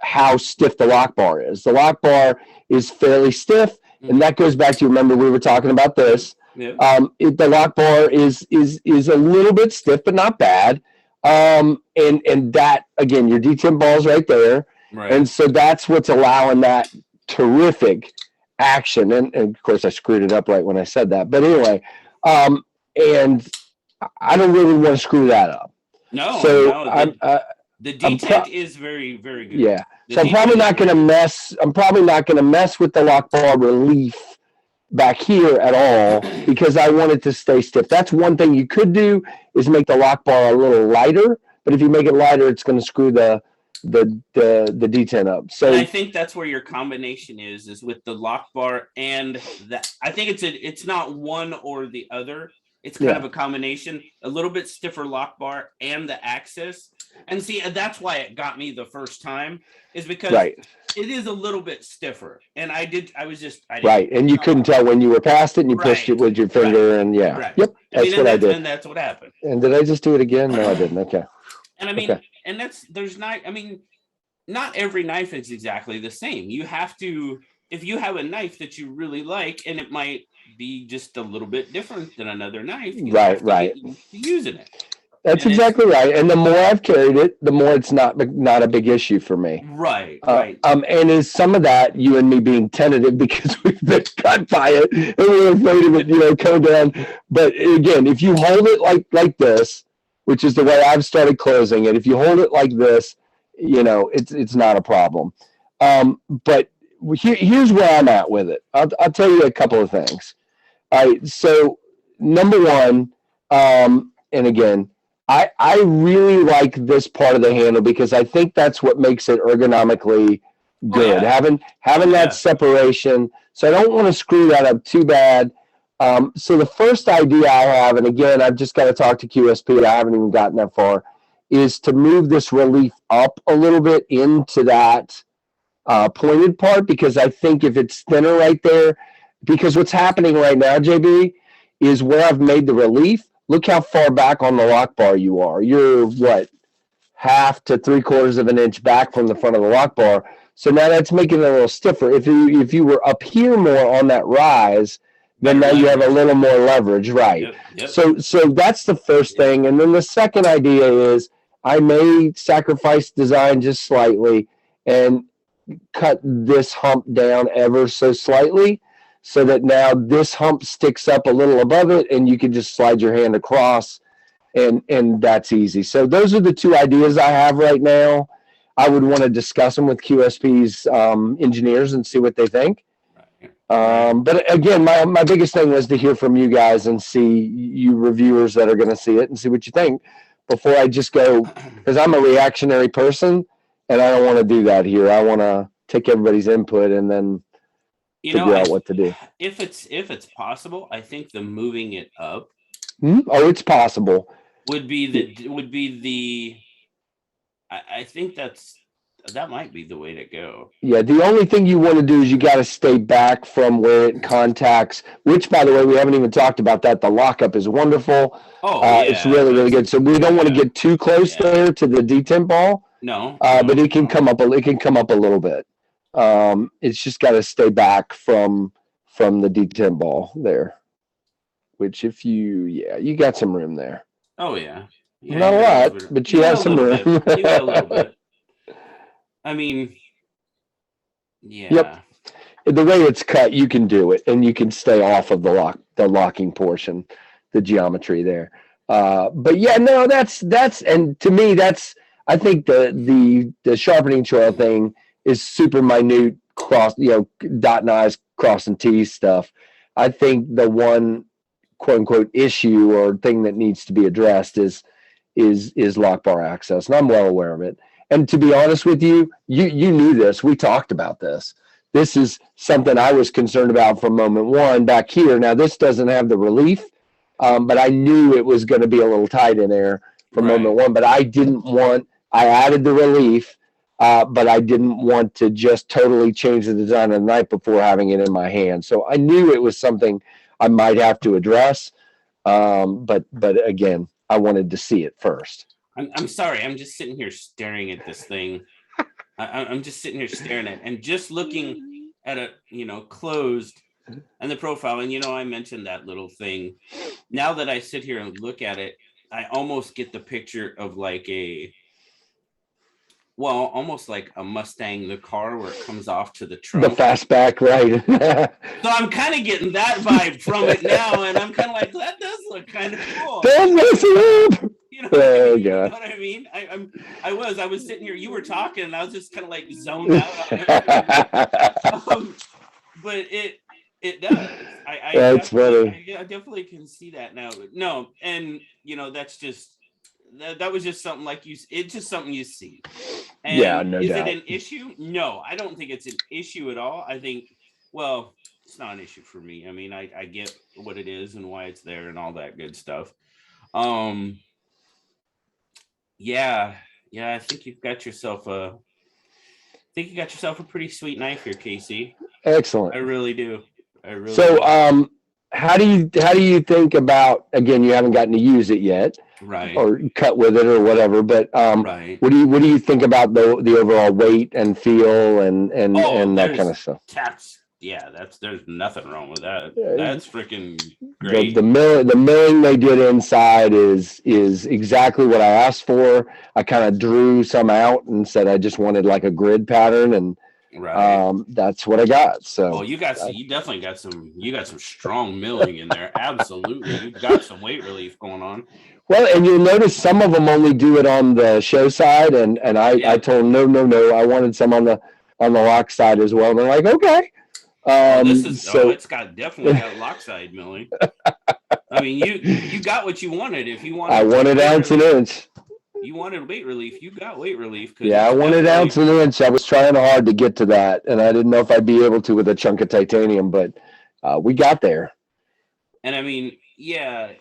how stiff the lock bar is. The lock bar is fairly stiff. And that goes back to, remember, we were talking about this. Yeah. The lock bar is a little bit stiff, but not bad. And that, again, your detent ball is right there. Right. And so that's what's allowing that terrific action. And of course, I screwed it up right when I said that. But anyway, and I don't really want to screw that up. No. The detent is very, very good. Yeah. So I'm probably not going to mess. I'm probably not going to mess with the lock bar relief back here at all because I want it to stay stiff. That's one thing you could do is make the lock bar a little lighter. But if you make it lighter, it's going to screw the detent up. So and I think that's where your combination is with the lock bar and that. I think it's not one or the other. It's kind of a combination, a little bit stiffer lock bar and the axis. And see, that's why it got me the first time, is because it is a little bit stiffer. And I didn't and you couldn't tell when you were past it, and you pushed it with your finger, and yep, that's what I did. And that's what happened. And did I just do it again? No, I didn't. Okay. And I mean, and there's not, I mean, not every knife is exactly the same. You have to, if you have a knife that you really like, and it might be just a little bit different than another knife, you have to get used to using it. That's exactly right. And the more I've carried it, the more it's not a big issue for me. Right. And is some of that you and me being tentative because we've been cut by it and we're afraid of it, coming down. But again, if you hold it like this, which is the way I've started closing it, if you hold it like this, it's not a problem. But here's where I'm at with it. I'll tell you a couple of things. All right. So number one, and again, I really like this part of the handle because I think that's what makes it ergonomically good. Having that separation. So I don't want to screw that up too bad. So the first idea I have, and again, I've just got to talk to QSP. I haven't even gotten that far, is to move this relief up a little bit into that pointed part, because I think if it's thinner right there, because what's happening right now, JB, is where I've made the relief. Look how far back on the lock bar you are. You're half to 3/4 of an inch back from the front of the lock bar. So now that's making it a little stiffer. If you were up here more on that rise, then now you have a little more leverage, right? Yep. So that's the first thing. And then the second idea is I may sacrifice design just slightly and cut this hump down ever so slightly, so that now this hump sticks up a little above it and you can just slide your hand across, and that's easy. So those are the two ideas I have right now. I would want to discuss them with QSP's engineers and see what they think. But again, my biggest thing was to hear from you guys and see you reviewers that are going to see it and see what you think before I just go, because I'm a reactionary person and I don't want to do that here. I want to take everybody's input and then figure out what to do. If it's possible, I think the moving it up. Oh, it's possible. Would be the. I think that might be the way to go. Yeah, the only thing you want to do is you got to stay back from where it contacts. Which, by the way, we haven't even talked about that. The lockup is wonderful. It's really, really good. So we don't want to get too close there to the detent ball. No. But it can come up. It can come up a little bit. It's just got to stay back from the detent ball there. Which, if you got some room there. Oh yeah. Not a lot, but you have some room. You got a little bit. I mean, yeah. Yep. The way it's cut, you can do it, and you can stay off of the locking portion, the geometry there. But yeah, no, that's, and to me, that's, I think the sharpening choil thing is super minute cross, dot and I's, cross and T's stuff. I think the one quote unquote issue or thing that needs to be addressed is lock bar access, and I'm well aware of it. And to be honest with you, you knew this. We talked about this. This is something I was concerned about from moment one back here. Now, this doesn't have the relief, but I knew it was going to be a little tight in there from moment one. But I added the relief, but I didn't want to just totally change the design of the knife before having it in my hand. So I knew it was something I might have to address. But again, I wanted to see it first. I'm sorry. I'm just sitting here staring at this thing. I'm just sitting here staring at it and just looking at it, closed and the profile. And, I mentioned that little thing. Now that I sit here and look at it, I almost get the picture of almost like a Mustang, the car where it comes off to the trunk. The fastback, right. So I'm kind of getting that vibe from it now. And I'm kind of like, that does look kind of cool. Don't mess it up. You know what I mean? I was sitting here, you were talking, and I was just kind of like zoned out. But it does. That's funny. I definitely can see that now. No, and that's just that was just something it's just something you see. And no is doubt. It an issue? No, I don't think it's an issue at all. I think, well, it's not an issue for me. I mean, I get what it is and why it's there and all that good stuff. Yeah, I think you've got yourself a pretty sweet knife here, Casey. Excellent. I really do. So, how do you think about, again, you haven't gotten to use it yet, right, or cut with it or whatever, but right. what do you think about the overall weight and feel and that kind of stuff? There's nothing wrong with that. That's freaking The great. the milling they did inside is exactly what I asked for. I kind of drew some out and said I just wanted like a grid pattern, and right. That's what I got. So you definitely got some strong milling in there. Absolutely. You've got some weight relief going on. Well, and you'll notice some of them only do it on the show side, and I told them no, I wanted some on the lock side as well. And they're like, okay. It's definitely got lock side milling. I mean, you got what you wanted. If you wanted, I wanted ounce and inch. You wanted weight relief. You got weight relief. Yeah, I wanted ounce and inch. I was trying hard to get to that, and I didn't know if I'd be able to with a chunk of titanium, but we got there. And I mean, yeah.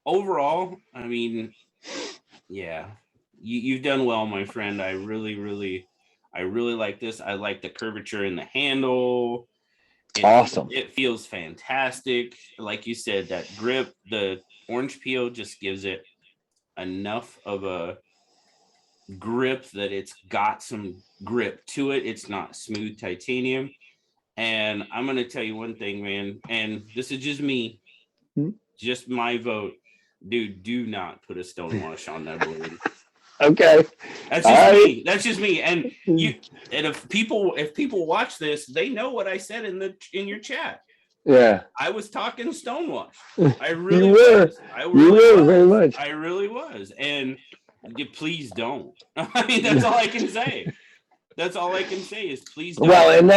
Overall, I mean, yeah, you've done well, my friend. I really like this. I like the curvature in the handle. Awesome. It feels fantastic. Like you said, that grip, the orange peel just gives it enough of a grip that it's got some grip to it. It's not smooth titanium. And I'm going to tell you one thing, man, and this is just me, just my vote. Dude, do not put a stonewash on that blade. Okay. That's just me. That's just me. And if people watch this, they know what I said in your chat. Yeah. I was talking stonewash. I really you were. was. You were very much. I really was. And please don't. I mean, that's all I can say. That's all I can say is please don't. Well, and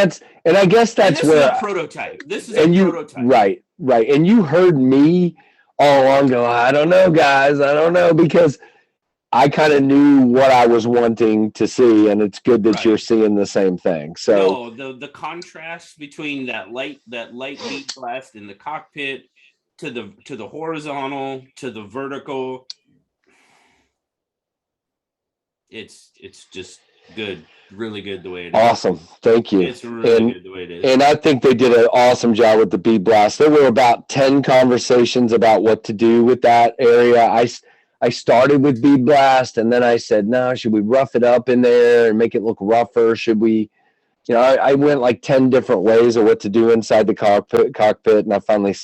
I guess that's this where is a prototype. This is a prototype. Right. And you heard me all along go, I don't know, guys. I don't know, because I kind of knew what I was wanting to see, and it's good that you're seeing the same thing. So the contrast between that light bead blast in the cockpit to the horizontal to the vertical, it's just good, really good the way it is. Awesome, thank you. It's really good the way it is. And I think they did an awesome job with the bead blast. There were about 10 conversations about what to do with that area. I started with bead blast, and then I said, no, should we rough it up in there and make it look rougher? Should we, I went like 10 different ways of what to do inside the cockpit, and I finally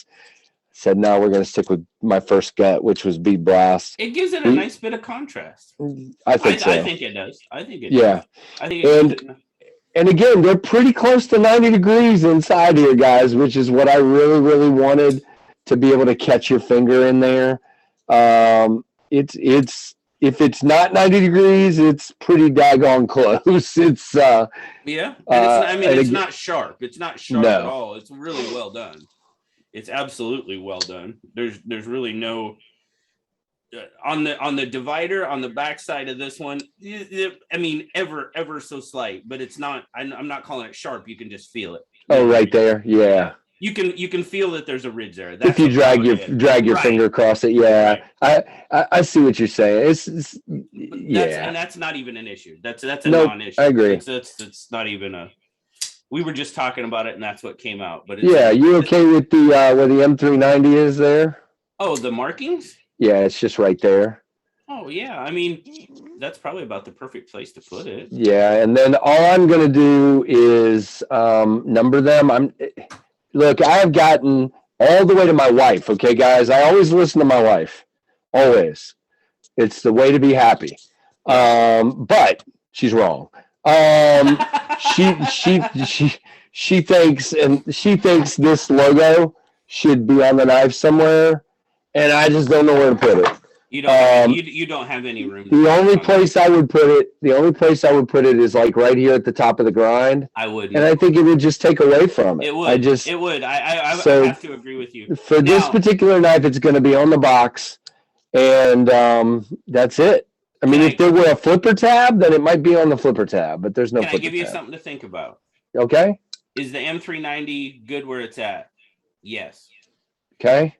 said, no, we're going to stick with my first gut, which was bead blast. It gives it a nice bit of contrast. I think so. I think it does. I think it does. I think and again, they're pretty close to 90 degrees inside here, guys, which is what I really, really wanted, to be able to catch your finger in there. It's if it's not 90 degrees, it's pretty daggone close. It's it's not sharp. It's not sharp at all. It's really well done. It's absolutely well done. There's really no on the divider on the back side of this one. I mean, ever so slight, but it's not. I'm not calling it sharp. You can just feel it. Oh, right there, yeah. You can feel that there's a ridge there. That's if you drag your finger across it, yeah. Right. I see what you're saying. It's and that's not even an issue. That's a non-issue. I agree. It's not even a. We were just talking about it, and that's what came out. But you okay with the where the M390 is there? Oh, the markings? Yeah, it's just right there. Oh yeah, I mean that's probably about the perfect place to put it. Yeah, and then all I'm gonna do is number them. Look, I have gotten all the way to my wife. Okay, guys, I always listen to my wife. Always, it's the way to be happy. But she's wrong. She thinks this logo should be on the knife somewhere, and I just don't know where to put it. You don't have any room. The only place I would put it is like right here at the top of the grind. I would, and I think it would just take away from it. It would. I have to agree with you. For this particular knife, it's going to be on the box, and that's it. I mean, if there were a flipper tab, then it might be on the flipper tab, but there's no flipper tab. Can I give you something to think about? Okay. Is the M390 good where it's at? Yes. Okay.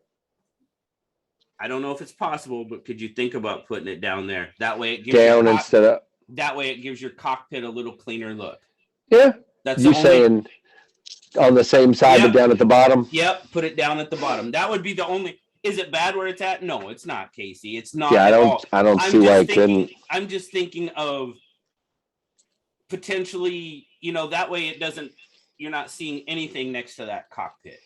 I don't know if it's possible, but could you think about putting it down there? That way it gives Down instead of. that way it gives your cockpit a little cleaner look. Yeah. That's You saying on the same side, but down at the bottom? Yep. Put it down at the bottom. That would be the only. Is it bad where it's at? No, it's not, Casey. It's not. Yeah, at all. I don't see why it couldn't. I'm just thinking of potentially, that way it doesn't. You're not seeing anything next to that cockpit.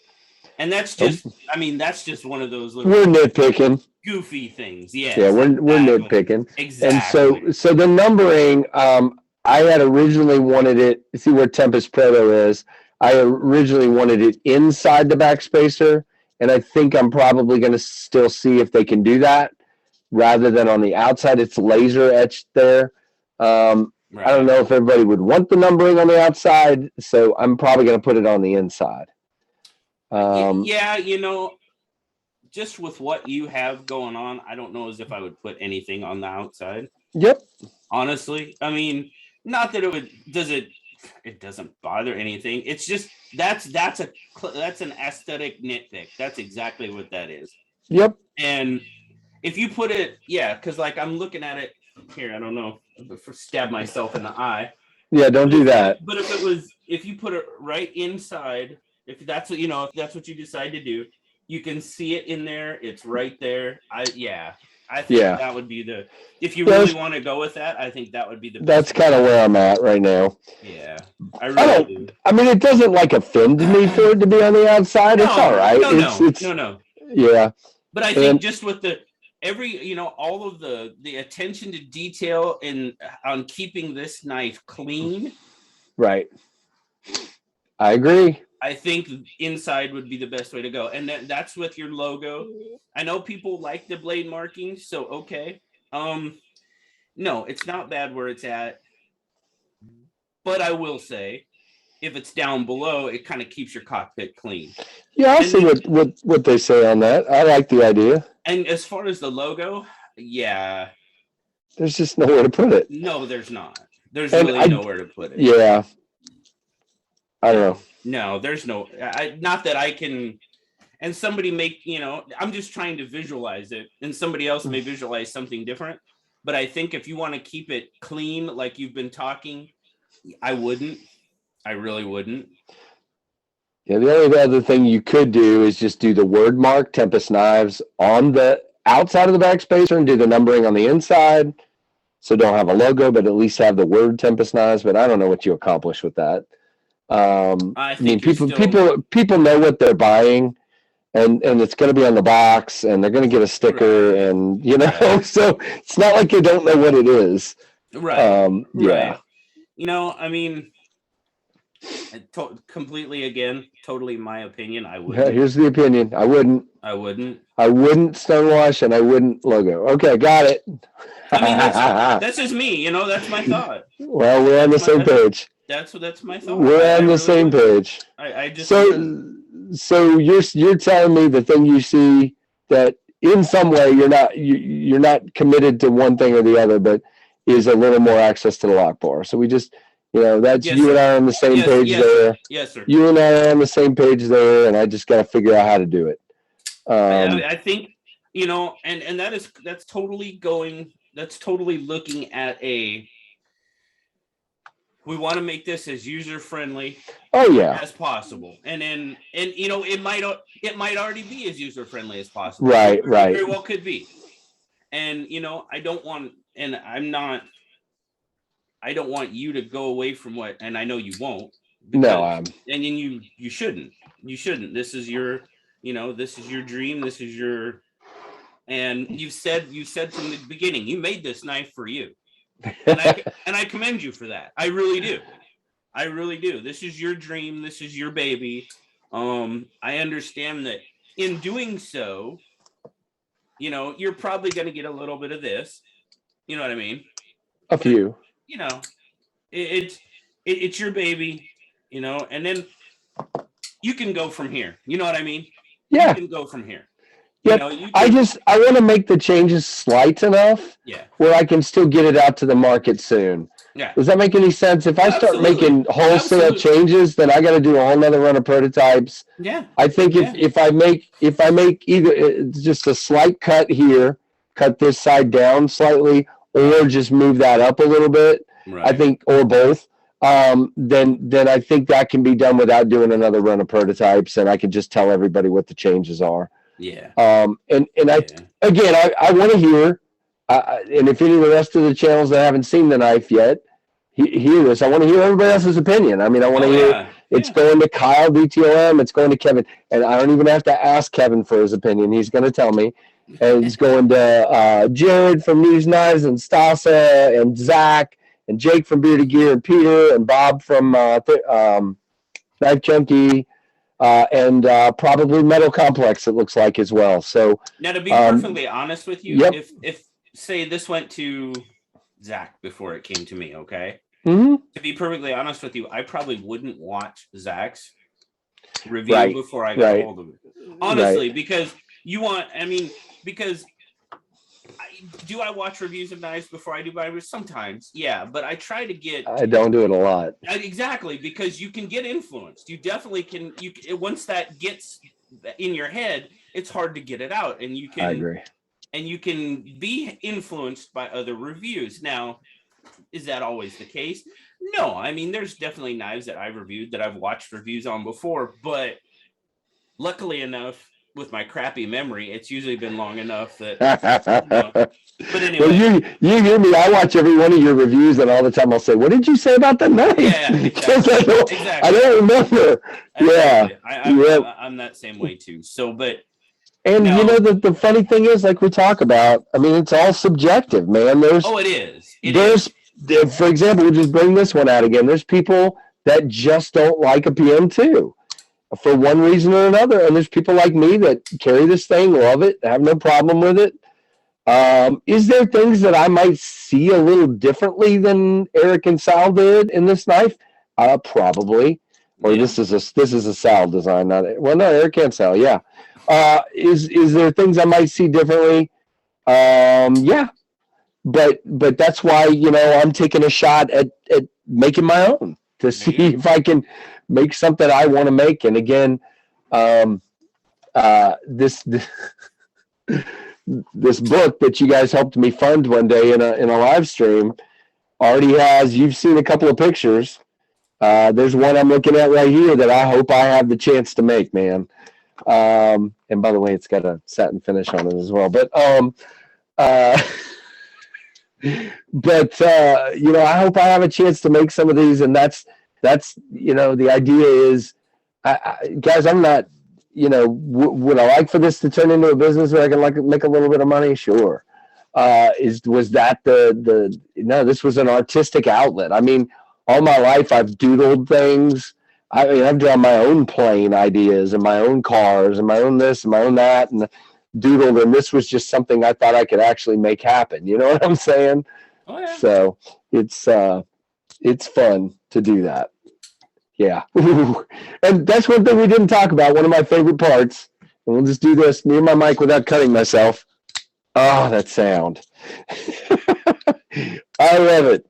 And that's just, that's just one of those little. We're nitpicking. Goofy things. Yes, yeah, we're nitpicking. Exactly. And so the numbering, I had originally wanted it. See where Tempest Proto is. I originally wanted it inside the backspacer, and I think I'm probably going to still see if they can do that rather than on the outside. It's laser etched there. Right. I don't know if everybody would want the numbering on the outside, so I'm probably going to put it on the inside. Yeah, just with what you have going on, I don't know as if I would put anything on the outside. Yep. Honestly, not that it doesn't bother anything. It's just that's an aesthetic nitpick. That's exactly what that is. Yep. And if you put it, because like I'm looking at it here, I don't know, stab myself in the eye. Yeah, don't do that. But if you put it right inside, if that's what you decide to do, you can see it in there. It's right there. I think that would be if you really want to go with that, I think that would be the best. That's kind of where I'm at right now. Yeah, I really do. It doesn't offend me for it to be on the outside. It's all right. No. Yeah. But I think just with all of the attention to detail on keeping this knife clean. Right. I agree. I think inside would be the best way to go. And that's with your logo. I know people like the blade marking, so okay. No, it's not bad where it's at. But I will say, if it's down below, it kind of keeps your cockpit clean. Yeah, I'll see what they say on that. I like the idea. And as far as the logo, yeah. There's just nowhere to put it. No, there's not. There's really nowhere to put it. Yeah. I don't know. No, there's no. Not that I can. And somebody I'm just trying to visualize it, and somebody else may visualize something different. But I think if you want to keep it clean, like you've been talking, I wouldn't. I really wouldn't. Yeah, the only other thing you could do is just do the word mark Tempest Knives on the outside of the backspacer and do the numbering on the inside. So don't have a logo, but at least have the word Tempest Knives. But I don't know what you accomplish with that. People know what they're buying, and it's going to be on the box, and they're going to get a sticker, right. And so it's not like they don't know what it is. Right. Yeah. Completely, again, totally my opinion. I wouldn't. Yeah, here's the opinion. I wouldn't stonewash, and I wouldn't logo. Okay, got it. That's just me. That's my thought. Well, we're on the same page. That's my thought. We're on the same page. I just so you're telling me the thing you see that in some way you're not committed to one thing or the other, but is a little more access to the lock bar. So we just that's yes, you and I are on the same page there. Yes, sir. You and I are on the same page there, and I just got to figure out how to do it. I think and that's totally looking at we want to make this as user friendly as possible, and it might already be as user friendly as possible. Right. It very well could be, and I don't want you to go away from what, and I know you won't. And then you shouldn't. This is your this is your dream. This is your, and you said from the beginning, you made this knife for you. And I commend you for that. I really do. This is your dream. This is your baby. I understand that in doing so, you're probably going to get a little bit of this. You know what I mean? A few. It's your baby. And then you can go from here. You know what I mean? Yeah. You can go from here. Yep. I want to make the changes slight enough where I can still get it out to the market soon. Yeah. Does that make any sense? If I start Absolutely. making wholesale Absolutely. changes, then I got to do a whole nother run of prototypes. Yeah. I think Yeah. if I make either just a slight cut here, cut this side down slightly, or Right. just move that up a little bit, I Right. think, or both, then I think that can be done without doing another run of prototypes, and I can just tell everybody what the changes are. Yeah. And Yeah. I want to hear, and if any of the rest of the channels that haven't seen the knife yet hear this, I want to hear everybody else's opinion. I mean, I want to Oh hear yeah. it's Yeah. going to Kyle DTOM, it's going to Kevin, and I don't even have to ask Kevin for his opinion. He's going to tell me. And it's going to Jared from News Knives, and Stasa, and Zach, and Jake from Bearded Gear, and Peter, and Bob from Knife Junkie, and probably Metal Complex, it looks like, as well. So Now, to be perfectly honest with you, yep. if say this went to Zach before it came to me, okay? Mm-hmm. To be perfectly honest with you, I probably wouldn't watch Zach's review before I got a hold of it. Honestly, because because do I watch reviews of knives before I do buy reviews? Sometimes, yeah, but I try to get. I don't do it a lot. Exactly, because you can get influenced. You definitely can. Once that gets in your head, it's hard to get it out, and you can. I agree. And you can be influenced by other reviews. Now, is that always the case? No, I mean, there's definitely knives that I've reviewed that I've watched reviews on before, but luckily enough, with my crappy memory, it's usually been long enough that. But anyway, well, you hear me. I watch every one of your reviews, and all the time I'll say, "What did you say about the knife?" Yeah, exactly. I don't remember. Exactly. Yeah, I'm that same way too. So, but. And the funny thing is, like we talk about, I mean, it's all subjective, man. It is. For example, we'll just bring this one out again. There's people that just don't like a PM2 for one reason or another, and there's people like me that carry this thing, love it, have no problem with it. Is there things that I might see a little differently than Eric and Sal did in this knife? Probably. Or this is a Sal design, not well. No, Eric and Sal, yeah. Is there things I might see differently? Yeah, but that's why I'm taking a shot at making my own to see if I can make something I want to make. And again, this book that you guys helped me fund one day in a live stream already has. You've seen a couple of pictures. There's one I'm looking at right here that I hope I have the chance to make, man. And by the way, it's got a satin finish on it as well. But I hope I have a chance to make some of these, and that's the idea is, guys, I'm not, would I like for this to turn into a business where I can make a little bit of money? Sure. Was that no, this was an artistic outlet. I mean, all my life I've doodled things. I mean, I've drawn my own plane ideas and my own cars and my own this and my own that and doodled. And this was just something I thought I could actually make happen. You know what I'm saying? Oh, yeah. So it's fun to do that. Yeah. And that's one thing we didn't talk about. One of my favorite parts, and we'll just do this near my mic without cutting myself. Oh, that sound. I love it.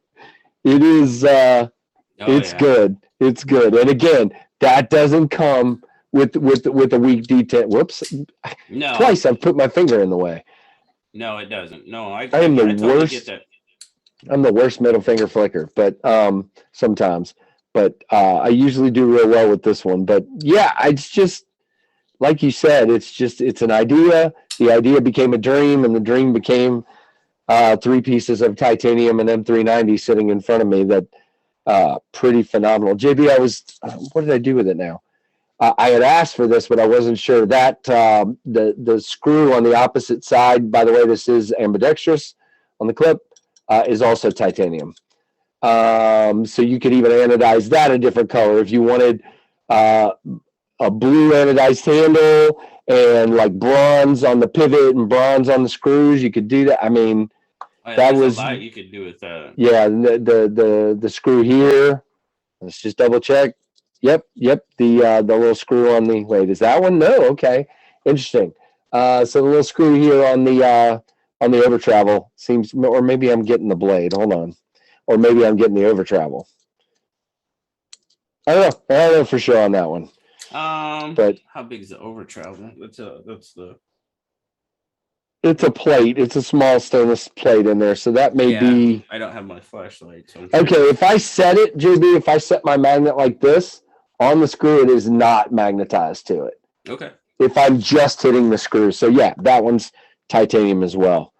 It is, it's good. It's good. And again, that doesn't come with a weak detent. Whoops. No. Twice I've put my finger in the way. No, it doesn't. No, I am the totally worst. Get that. I'm the worst middle finger flicker, but sometimes. But I usually do real well with this one. But yeah, it's just like you said, it's an idea. The idea became a dream, and the dream became 3 pieces of titanium and M390 sitting in front of me that pretty phenomenal. JB, what did I do with it now? I had asked for this, but I wasn't sure. That the screw on the opposite side, by the way, this is ambidextrous on the clip, is also titanium. So you could even anodize that a different color if you wanted a blue anodized handle and like bronze on the pivot and bronze on the screws. You could do that. I mean, that was a lot you could do with that. Yeah, the screw here. Let's just double check. Yep. The little screw on the is that one? No, okay. Interesting. So the little screw here on the over travel seems, or maybe I'm getting the blade. Hold on. or maybe I'm getting the over travel. I don't know for sure on that one. But how big is the over travel? It's a plate. It's a small stainless plate in there, so that may be. I don't have my flashlight. So okay, if I set it, JB, if I set my magnet like this on the screw, it is not magnetized to it. Okay. If I'm just hitting the screw, so yeah, that one's titanium as well.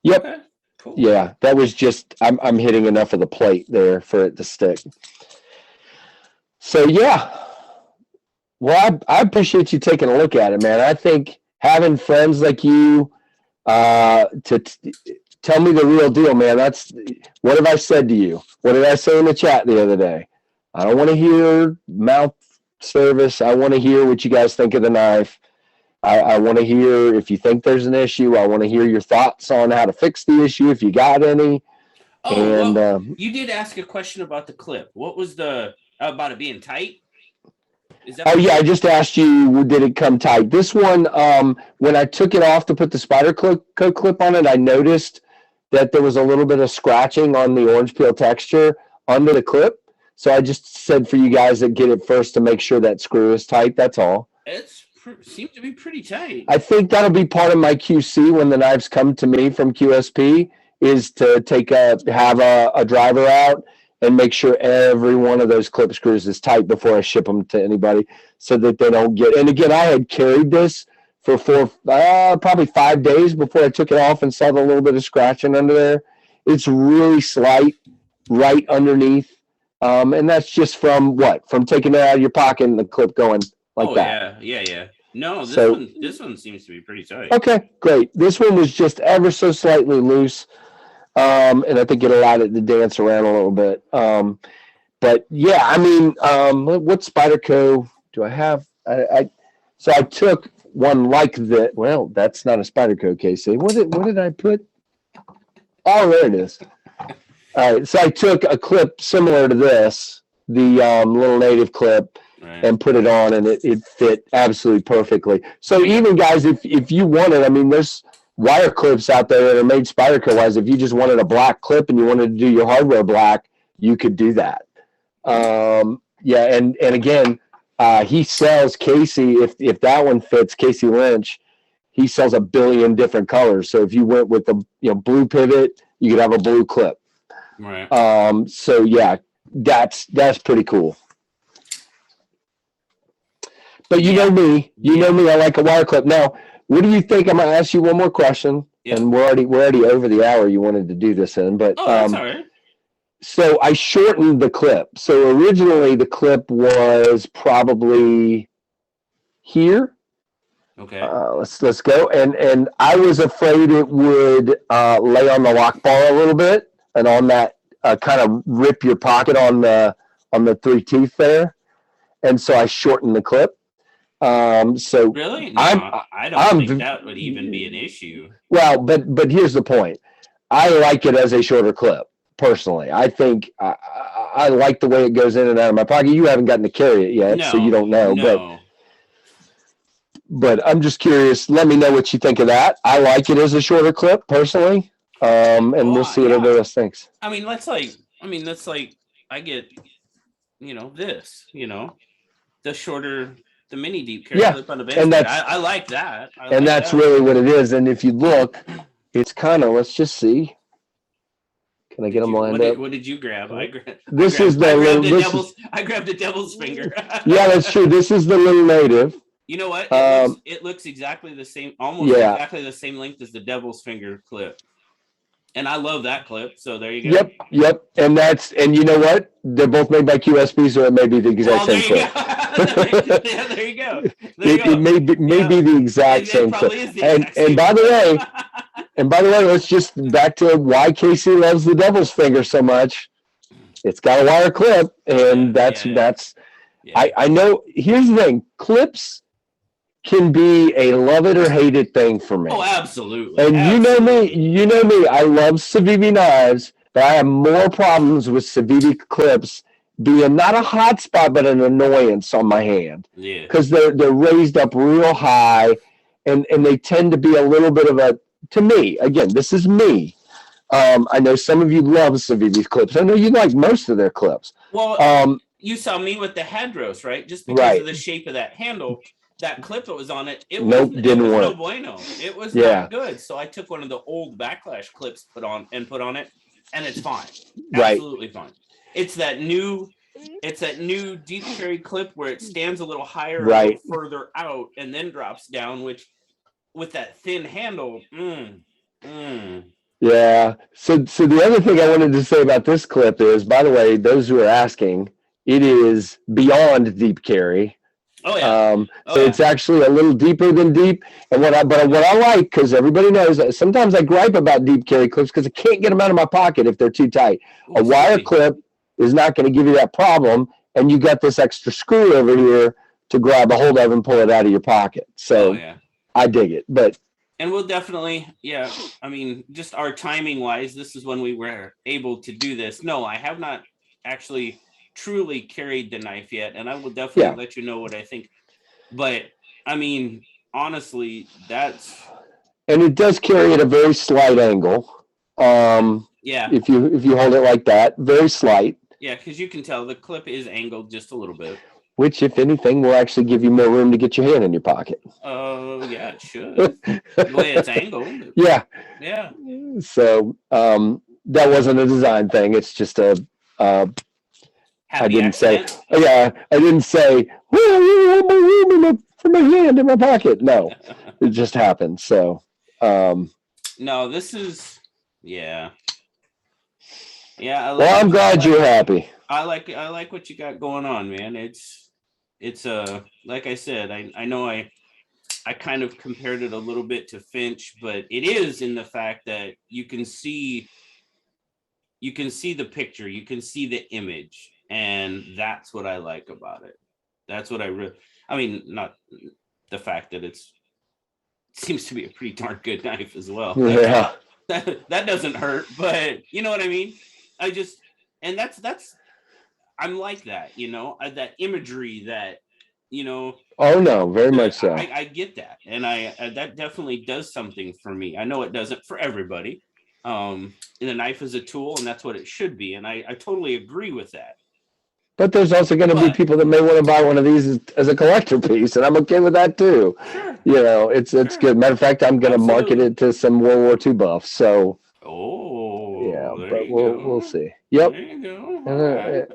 Yep. Okay. Cool. Yeah, that was just I'm hitting enough of the plate there for it to stick. So yeah. Well, I appreciate you taking a look at it, man. I think having friends like you to tell me the real deal, man. That's what have I said to you? What did I say in the chat the other day? I don't want to hear mouth service. I want to hear what you guys think of the knife. I want to hear if you think there's an issue. I want to hear your thoughts on how to fix the issue if you got any. Oh, and well, you did ask a question about the clip. What was the about it being tight? Oh yeah, I just asked you, did it come tight? This one, when I took it off to put the Spyderco clip on it, I noticed that there was a little bit of scratching on the orange peel texture under the clip. So I just said for you guys that get it first to make sure that screw is tight. That's all. It seems to be pretty tight. I think that'll be part of my QC when the knives come to me from QSP is to have a driver out and make sure every one of those clip screws is tight before I ship them to anybody so that they don't get, and again, I had carried this for probably 5 days before I took it off and saw the little bit of scratching under there. It's really slight right underneath. And that's just from taking it out of your pocket and the clip going like that. Yeah. No, this one seems to be pretty tight. Okay, great. This one was just ever so slightly loose. And I think it allowed it to dance around a little bit. But yeah, I mean, what Spyderco do I have? So I took one like that. Well, that's not a Spyderco case. What did I put? Oh, there it is. All right, so I took a clip similar to this, the little native clip, right, and put it on, and it fit absolutely perfectly. So even guys, if you wanted, I mean, there's wire clips out there that are made Spyderco wise. If you just wanted a black clip and you wanted to do your hardware black, you could do that. Yeah, and again, he sells Casey. If that one fits, Casey Lynch, he sells a billion different colors. So if you went with the blue pivot, you could have a blue clip. Right. So yeah, that's pretty cool. But you know me, I like a wire clip. Now, what do you think? I'm gonna ask you one more question, and we're already over the hour you wanted to do this in. But that's all right. So I shortened the clip. So originally the clip was probably here. Okay. Let's go. And I was afraid it would lay on the lock bar a little bit, and on that kind of rip your pocket on the 3 teeth there. And so I shortened the clip. So really, no, I don't think that would even be an issue. Well, but here's the point. I like it as a shorter clip. Personally, I think I like the way it goes in and out of my pocket. You haven't gotten to carry it yet, so you don't know. No. But I'm just curious. Let me know what you think of that. I like it as a shorter clip, personally, and we'll see what everybody else thinks. I mean, that's like I get, this, the shorter, the mini deep carry clip on the base. And I like that. That's really what it is. And if you look, it's kind of, let's just see. Can I get them lined up? What did you grab? I grabbed the devil's finger. Yeah, that's true. This is the little native. You know what? It looks exactly the same, exactly the same length as the devil's finger clip. And I love that clip. So there you go. Yep. And you know what? They're both made by QSP, so it may be the exact same clip. Yeah, there you go. It may be the exact same clip. And by the way, let's just back to why Casey loves the devil's finger so much. It's got a wire clip, and that's. I know. Here's the thing: clips can be a love it or hate it thing for me. Oh, absolutely. And you know me. I love Civivi knives, but I have more problems with Civivi clips being not a hot spot, but an annoyance on my hand. Yeah. Because they're raised up real high, and they tend to be a little bit of a, to me, again, this is me, I know some of you love Civivi's clips. I know you like most of their clips. Well, you saw me with the Hadros, right? Just because of Right. the shape of that handle, that clip that was on it, it Nope, was didn't no work. bueno. It was Yeah. not good. So I took one of the old Backlash clips put on it, and it's fine. Right. Absolutely fine. It's that new deep carry clip where it stands a little higher, a little further out, and then drops down, which with that thin handle, Yeah. So the other thing I wanted to say about this clip is, by the way, those who are asking, it is beyond deep carry. Oh yeah. It's actually a little deeper than deep. And what I like, because everybody knows that sometimes I gripe about deep carry clips because I can't get them out of my pocket if they're too tight. Ooh, a wire clip is not going to give you that problem, and you got this extra screw over here to grab a hold of and pull it out of your pocket. So I dig it. And we'll definitely, I mean, just our timing wise, this is when we were able to do this. No, I have not actually truly carried the knife yet, and I will definitely let you know what I think. But I mean, honestly, and it does carry at a very slight angle. If you hold it like that, very slight. Yeah, because you can tell the clip is angled just a little bit. Which, if anything, will actually give you more room to get your hand in your pocket. Oh, yeah, it should. The way it's angled. Yeah. Yeah. So that wasn't a design thing. It's just a. I didn't say. I didn't say. Well, I want more room for my hand in my pocket. No, it just happened. So. No, this is. Yeah. Yeah. I'm glad you're happy. I like what you got going on, man. It's like I said, I know I kind of compared it a little bit to Finch, but it is in the fact that you can see the picture, you can see the image, and that's what I like about it. That's what I mean, not the fact that it seems to be a pretty darn good knife as well. Yeah. That doesn't hurt, but you know what I mean? That's I'm like that, that imagery that, Oh no, very much so. I get that, and that definitely does something for me. I know it doesn't for everybody. And the knife is a tool, and that's what it should be, and I totally agree with that. But there's also going to be people that may want to buy one of these as a collector piece, and I'm okay with that too. Sure. It's good. Matter of fact, I'm going to market it to some World War II buffs. So. But we'll see. Yep. There you go. All right.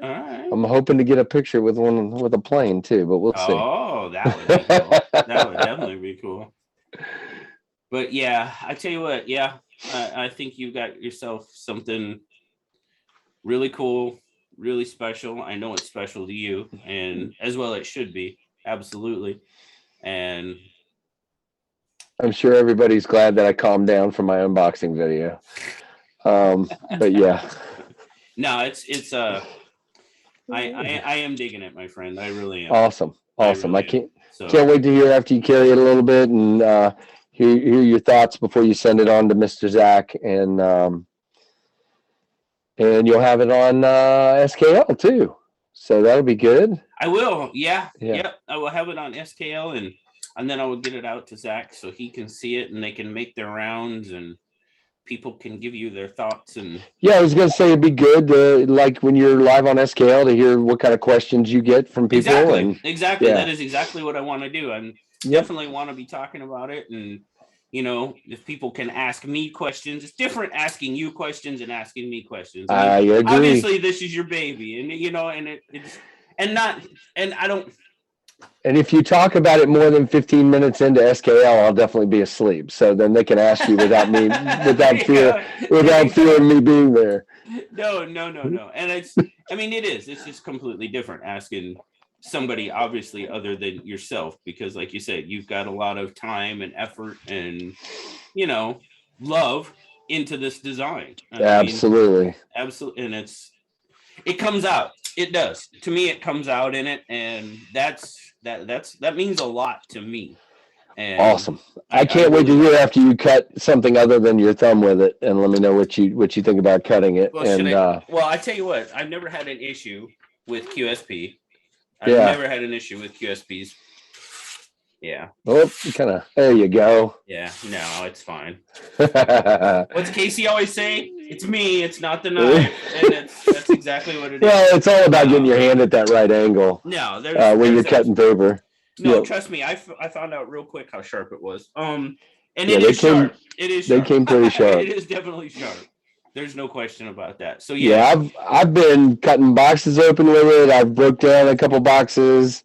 I'm hoping to get a picture with one with a plane too, but we'll see. Oh, that would be cool. That would definitely be cool. But yeah, I tell you what, I think you got yourself something really cool, really special. I know it's special to you, and as well it should be. Absolutely. And I'm sure everybody's glad that I calmed down from my unboxing video. But yeah. No, it's I am digging it, my friend. I really am. Awesome. I really can't wait to hear after you carry it a little bit and hear your thoughts before you send it on to Mr. Zach, and you'll have it on SKL too. So that'll be good. I will. Yeah. Yep. I will have it on SKL, and then I will get it out to Zach so he can see it and they can make their rounds and people can give you their thoughts. And I was going to say it'd be good, like when you're live on SKL, to hear what kind of questions you get from people. Exactly. That is exactly what I want to do. I definitely want to be talking about it. And, if people can ask me questions, it's different asking you questions and asking me questions. I agree. Obviously, this is your baby, and I don't. And if you talk about it more than 15 minutes into SKL, I'll definitely be asleep. So then they can ask you without me, without fear of me being there. No. And it's just completely different asking somebody obviously other than yourself, because like you said, you've got a lot of time and effort and, love into this design. Absolutely. Absolutely. And it comes out. It does. To me, it comes out in it. And that means a lot to me. And awesome. I can't wait to hear after you cut something other than your thumb with it, and let me know what you think about cutting it. Well, I tell you what, I've never had an issue with QSP. I've never had an issue with QSPs. Yeah. Oh, kind of. There you go. Yeah. No, it's fine. What's Casey always say? It's me. It's not the knife, and that's exactly what it is. Well, it's all about getting your hand at that right angle. No, when you're cutting paper. No, trust me. I found out real quick how sharp it was. And Yeah, it is sharp. It is sharp. They came pretty sharp. It is definitely sharp. There's no question about that. So yeah. I've been cutting boxes open with it. I've broke down a couple boxes.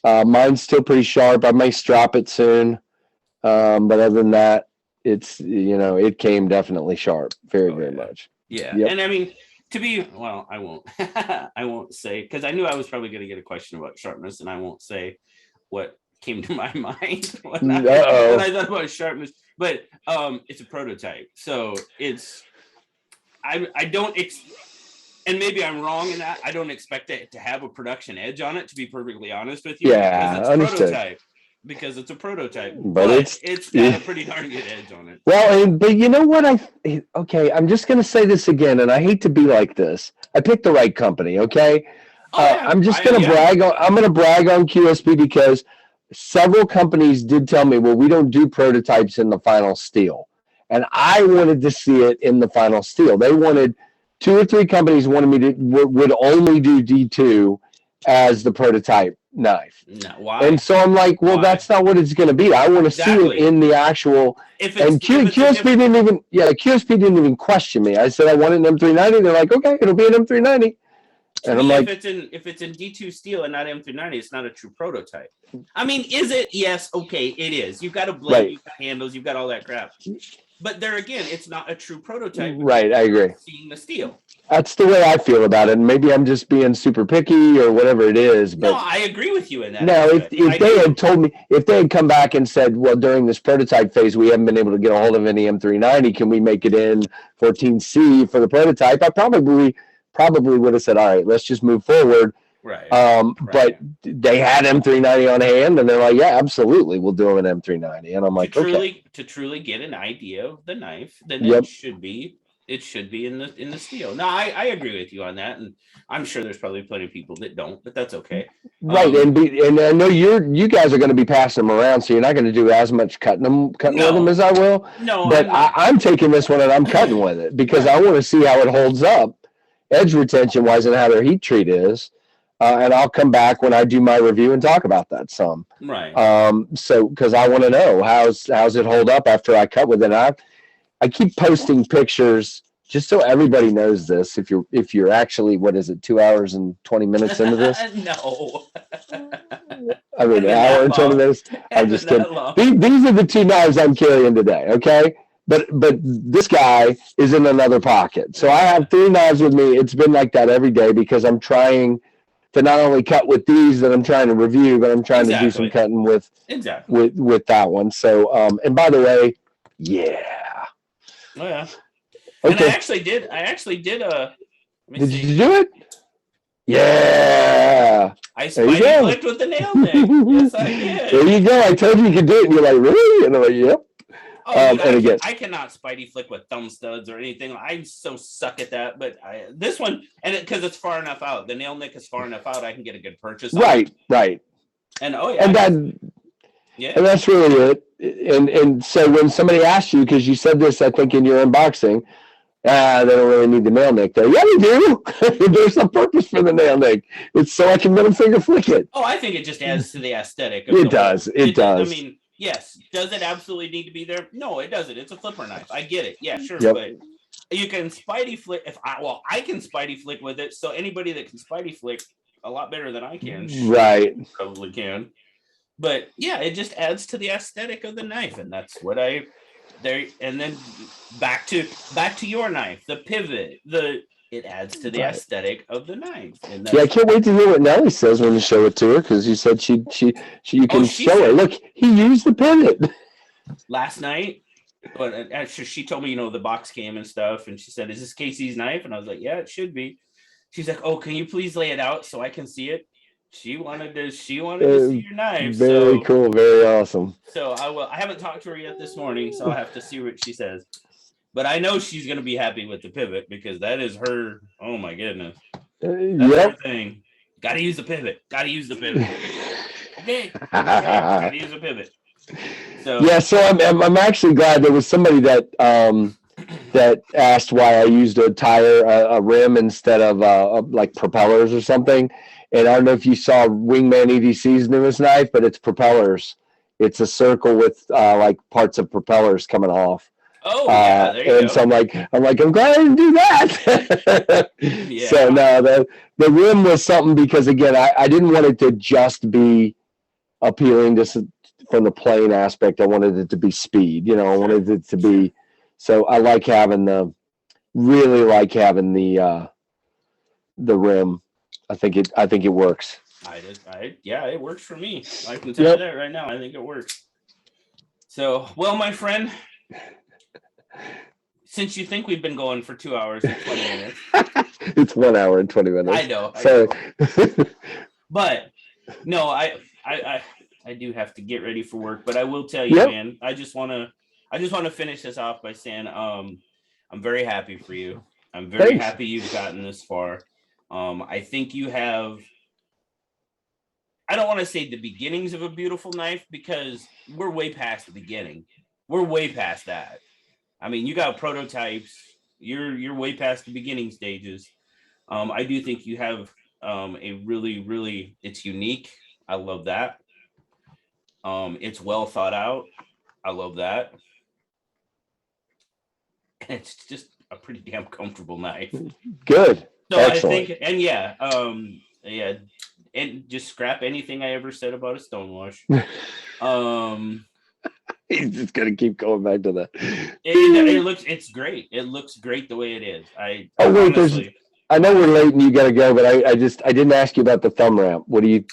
Mine's still pretty sharp. I may strop it soon. But other than that, it's, it came definitely sharp. Very much. Yeah. Yep. And I mean, I won't I won't say, because I knew I was probably going to get a question about sharpness, and I won't say what came to my mind when I thought about sharpness. But it's a prototype, so it's I don't and maybe I'm wrong in that. I don't expect it to have a production edge on it, to be perfectly honest with you. Yeah, understood. Because it's a prototype, but it's got a pretty darn good edge on it. Well, but you know what? I'm just going to say this again, and I hate to be like this. I picked the right company, okay? I'm just going to brag on. I'm going to brag on QSP because several companies did tell me, well, we don't do prototypes in the final steel, and I wanted to see it in the final steel. They wanted 2 or 3 companies wanted me to would only do D2 as the prototype knife. No, why? And so I'm like, well, that's not what it's going to be. I want to see it in the actual. QSP didn't even question me. I said I want an M390. They're like, okay, it'll be an M390. And I'm like, if it's in D2 steel and not M390, it's not a true prototype. I mean, is it? Yes, okay, it is. You've got a blade, you've got handles, you've got all that crap. But there again, it's not a true prototype. Right, I agree. Seeing the steel. That's the way I feel about it. Maybe I'm just being super picky or whatever it is. But no, I agree with you in that. No, if they had told me, if they had come back and said, well, during this prototype phase, we haven't been able to get a hold of any M390, can we make it in 14C for the prototype? I probably would have said, all right, let's just move forward. Right. But they had M390 on hand, and they're like, yeah, absolutely, we'll do an M390. And I'm like, to truly get an idea of the knife, then it should be in the steel. No, I agree with you on that, and I'm sure there's probably plenty of people that don't, but that's okay. Right, and I know you guys are going to be passing them around, so you're not going to do as much cutting with them as I will. No, but I'm taking this one and I'm cutting with it because I want to see how it holds up, edge retention wise, and how their heat treat is. And I'll come back when I do my review and talk about that some. Right. So because I want to know how's it hold up after I cut with it. I keep posting pictures just so everybody knows this. If you're actually, what is it, 2 hours and 20 minutes into this? No. I mean, an hour and 20 minutes. I'm just kidding. These are the 2 knives I'm carrying today. Okay. But this guy is in another pocket. So I have 3 knives with me. It's been like that every day because I'm trying to not only cut with these that I'm trying to review, but I'm trying to do some cutting with that one. So, and by the way, yeah. Oh yeah. Okay. And I actually did Did you do it? Yeah. I spidey flicked with the nail thing. Yes, I did. There you go. I told you could do it, and you're like, really? And I'm like, yep. Oh, I cannot spidey flick with thumb studs or anything. I so suck at that. But this one, and because it's far enough out, the nail nick is far enough out, I can get a good purchase. Right. And and that's really it. And so when somebody asks you, because you said this, I think in your unboxing, they don't really need the nail nick there. Yeah, they do. There's a purpose for the nail nick. It's so I can middle finger flick it. Oh, I think it just adds to the aesthetic. It does. It does. I mean, yes. Does it absolutely need to be there? No, it doesn't. It's a flipper knife. I get it. Yeah, sure. Yep. But you can spidey flick. I can spidey flick with it. So anybody that can spidey flick a lot better than I can, probably can. But yeah, it just adds to the aesthetic of the knife, and that's what and then back to your knife, the pivot, it adds to the aesthetic of the knife. And I can't wait to hear what Nellie says when you show it to her, because you said you can show her. Look, he used the pivot last night. But actually, she told me, the box came and stuff, and she said, "Is this Casey's knife?" And I was like, "Yeah, it should be." She's like, "Oh, can you please lay it out so I can see it?" She wanted to see your knife. Very cool, very awesome. So I haven't talked to her yet this morning, so I'll have to see what she says. But I know she's going to be happy with the pivot, because that is her. Oh my goodness, that's her thing. Got to use the pivot. Gotta use a pivot. So Yeah, so I'm actually glad there was somebody that that asked why I used a tire, a rim instead of like propellers or something. And I don't know if you saw Wingman EDC's newest knife, but it's propellers. It's a circle with like parts of propellers coming off. oh yeah, there you And go. so I'm glad I didn't do that. Yeah. So no, the rim was something because again, I didn't want it to just be appealing to from the playing aspect. I wanted it to be speed. You know, I wanted it to be. So I like having really like having the rim. I think it works. Yeah, it works for me. I can tell you that right now. I think it works. So, well, my friend, since you think we've been going for 2 hours and 20 minutes. It's 1 hour and 20 minutes. I know. But no, I do have to get ready for work, but I will tell you, man, I just want to finish this off by saying I'm very happy for you. I'm very happy you've gotten this far. I think you have, I don't want to say the beginnings of a beautiful knife because we're way past the beginning. We're way past that. I mean, you got prototypes. You're way past the beginning stages. I do think you have a really, it's unique. I love that. It's well thought out. I love that. And it's just a pretty damn comfortable knife. Good. So excellent. I think, and yeah, and just scrap anything I ever said about a stonewash. He's just gonna keep going back to that. It's great. It looks great the way it is. Honestly, I know we're late and you gotta go, but I didn't ask you about the thumb ramp. What do you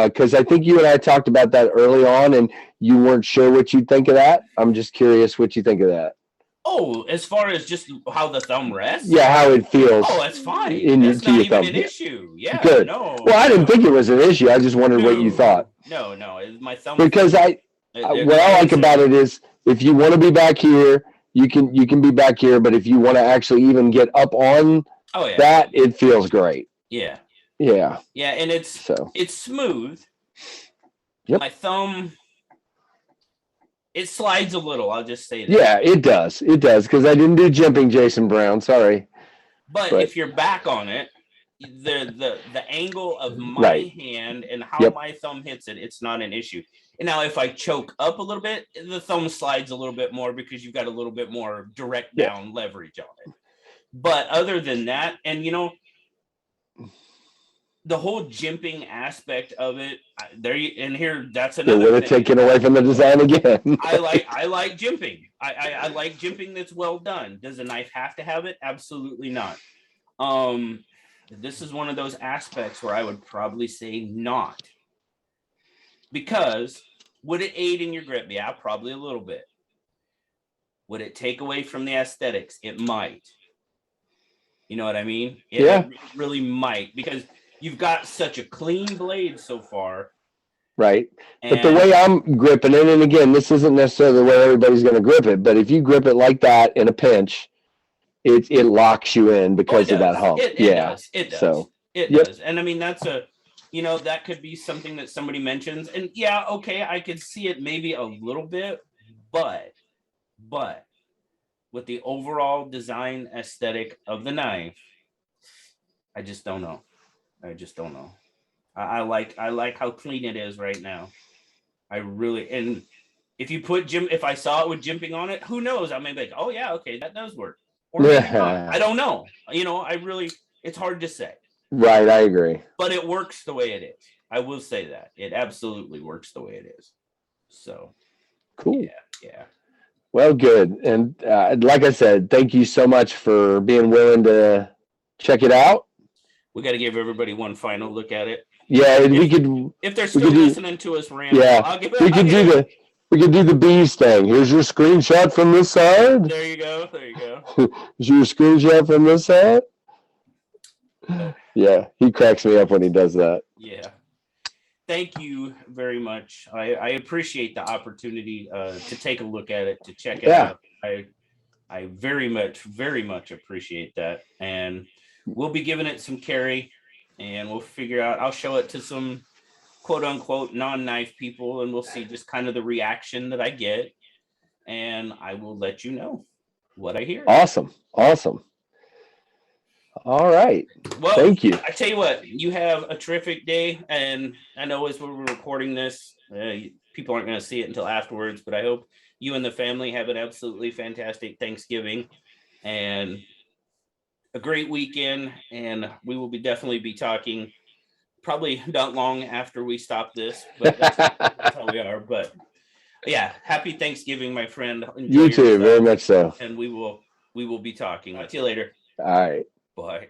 because I think you and I talked about that early on, and you weren't sure what you'd think of that. I'm just curious what you think of that. Oh, as far as just how the thumb rests? Yeah, how it feels. Oh, that's fine. That's not even an issue. Yeah, good. No. Well, I didn't think it was an issue. I just wondered what you thought. No, my thumb. Because what I like about it is if you want to be back here, you can be back here. But if you want to actually even get up on that, it feels great. Yeah. Yeah. Yeah, and it's smooth. Yep. My thumb. It slides a little. I'll just say that. Yeah, it does. It does because I didn't do jumping Jason Brown. Sorry. But if you're back on it, the angle of my hand and how my thumb hits it, it's not an issue. And now if I choke up a little bit, the thumb slides a little bit more because you've got a little bit more direct down leverage on it. But other than that, and the whole jimping aspect of it, that's another thing. We're taking away from the design again. I like jimping. I like jimping that's well done. Does a knife have to have it? Absolutely not. This is one of those aspects where I would probably say not. Because would it aid in your grip? Yeah, probably a little bit. Would it take away from the aesthetics? It might. You know what I mean? It really might, because you've got such a clean blade so far. Right. But the way I'm gripping it, and again, this isn't necessarily the way everybody's going to grip it, but if you grip it like that in a pinch, it locks you in because of that hump. It does. It does. So, it does. And I mean, that's that could be something that somebody mentions. And I could see it maybe a little bit, but with the overall design aesthetic of the knife, I just don't know. I like how clean it is right now. I really, and if I saw it with jimping on it, who knows? I may be like, oh yeah, okay, that does work. Or maybe not. I don't know. It's hard to say. Right, I agree. But it works the way it is. I will say that. It absolutely works the way it is. So cool. Yeah. Well, good. And like I said, thank you so much for being willing to check it out. We got to give everybody one final look at it. Yeah, and if they're still listening to us rant, we could do the bees thing. Here's your screenshot from this side. There you go. Here's your screenshot from this side. Yeah, he cracks me up when he does that. Yeah. Thank you very much. I appreciate the opportunity to take a look at it, to check it out. I very much appreciate that. And we'll be giving it some carry, and we'll figure out, I'll show it to some quote unquote non-knife people, and we'll see just kind of the reaction that I get, and I will let you know what I hear. Awesome. All right. Well, thank you. I tell you what, you have a terrific day, and I know as we're recording this, people aren't going to see it until afterwards, but I hope you and the family have an absolutely fantastic Thanksgiving and a great weekend, and we will definitely be talking probably not long after we stop this, but that's how we are. But yeah, happy Thanksgiving, my friend. Enjoy You too, yourself, very much so. and we will be talking. I'll see you later. All right. Bye.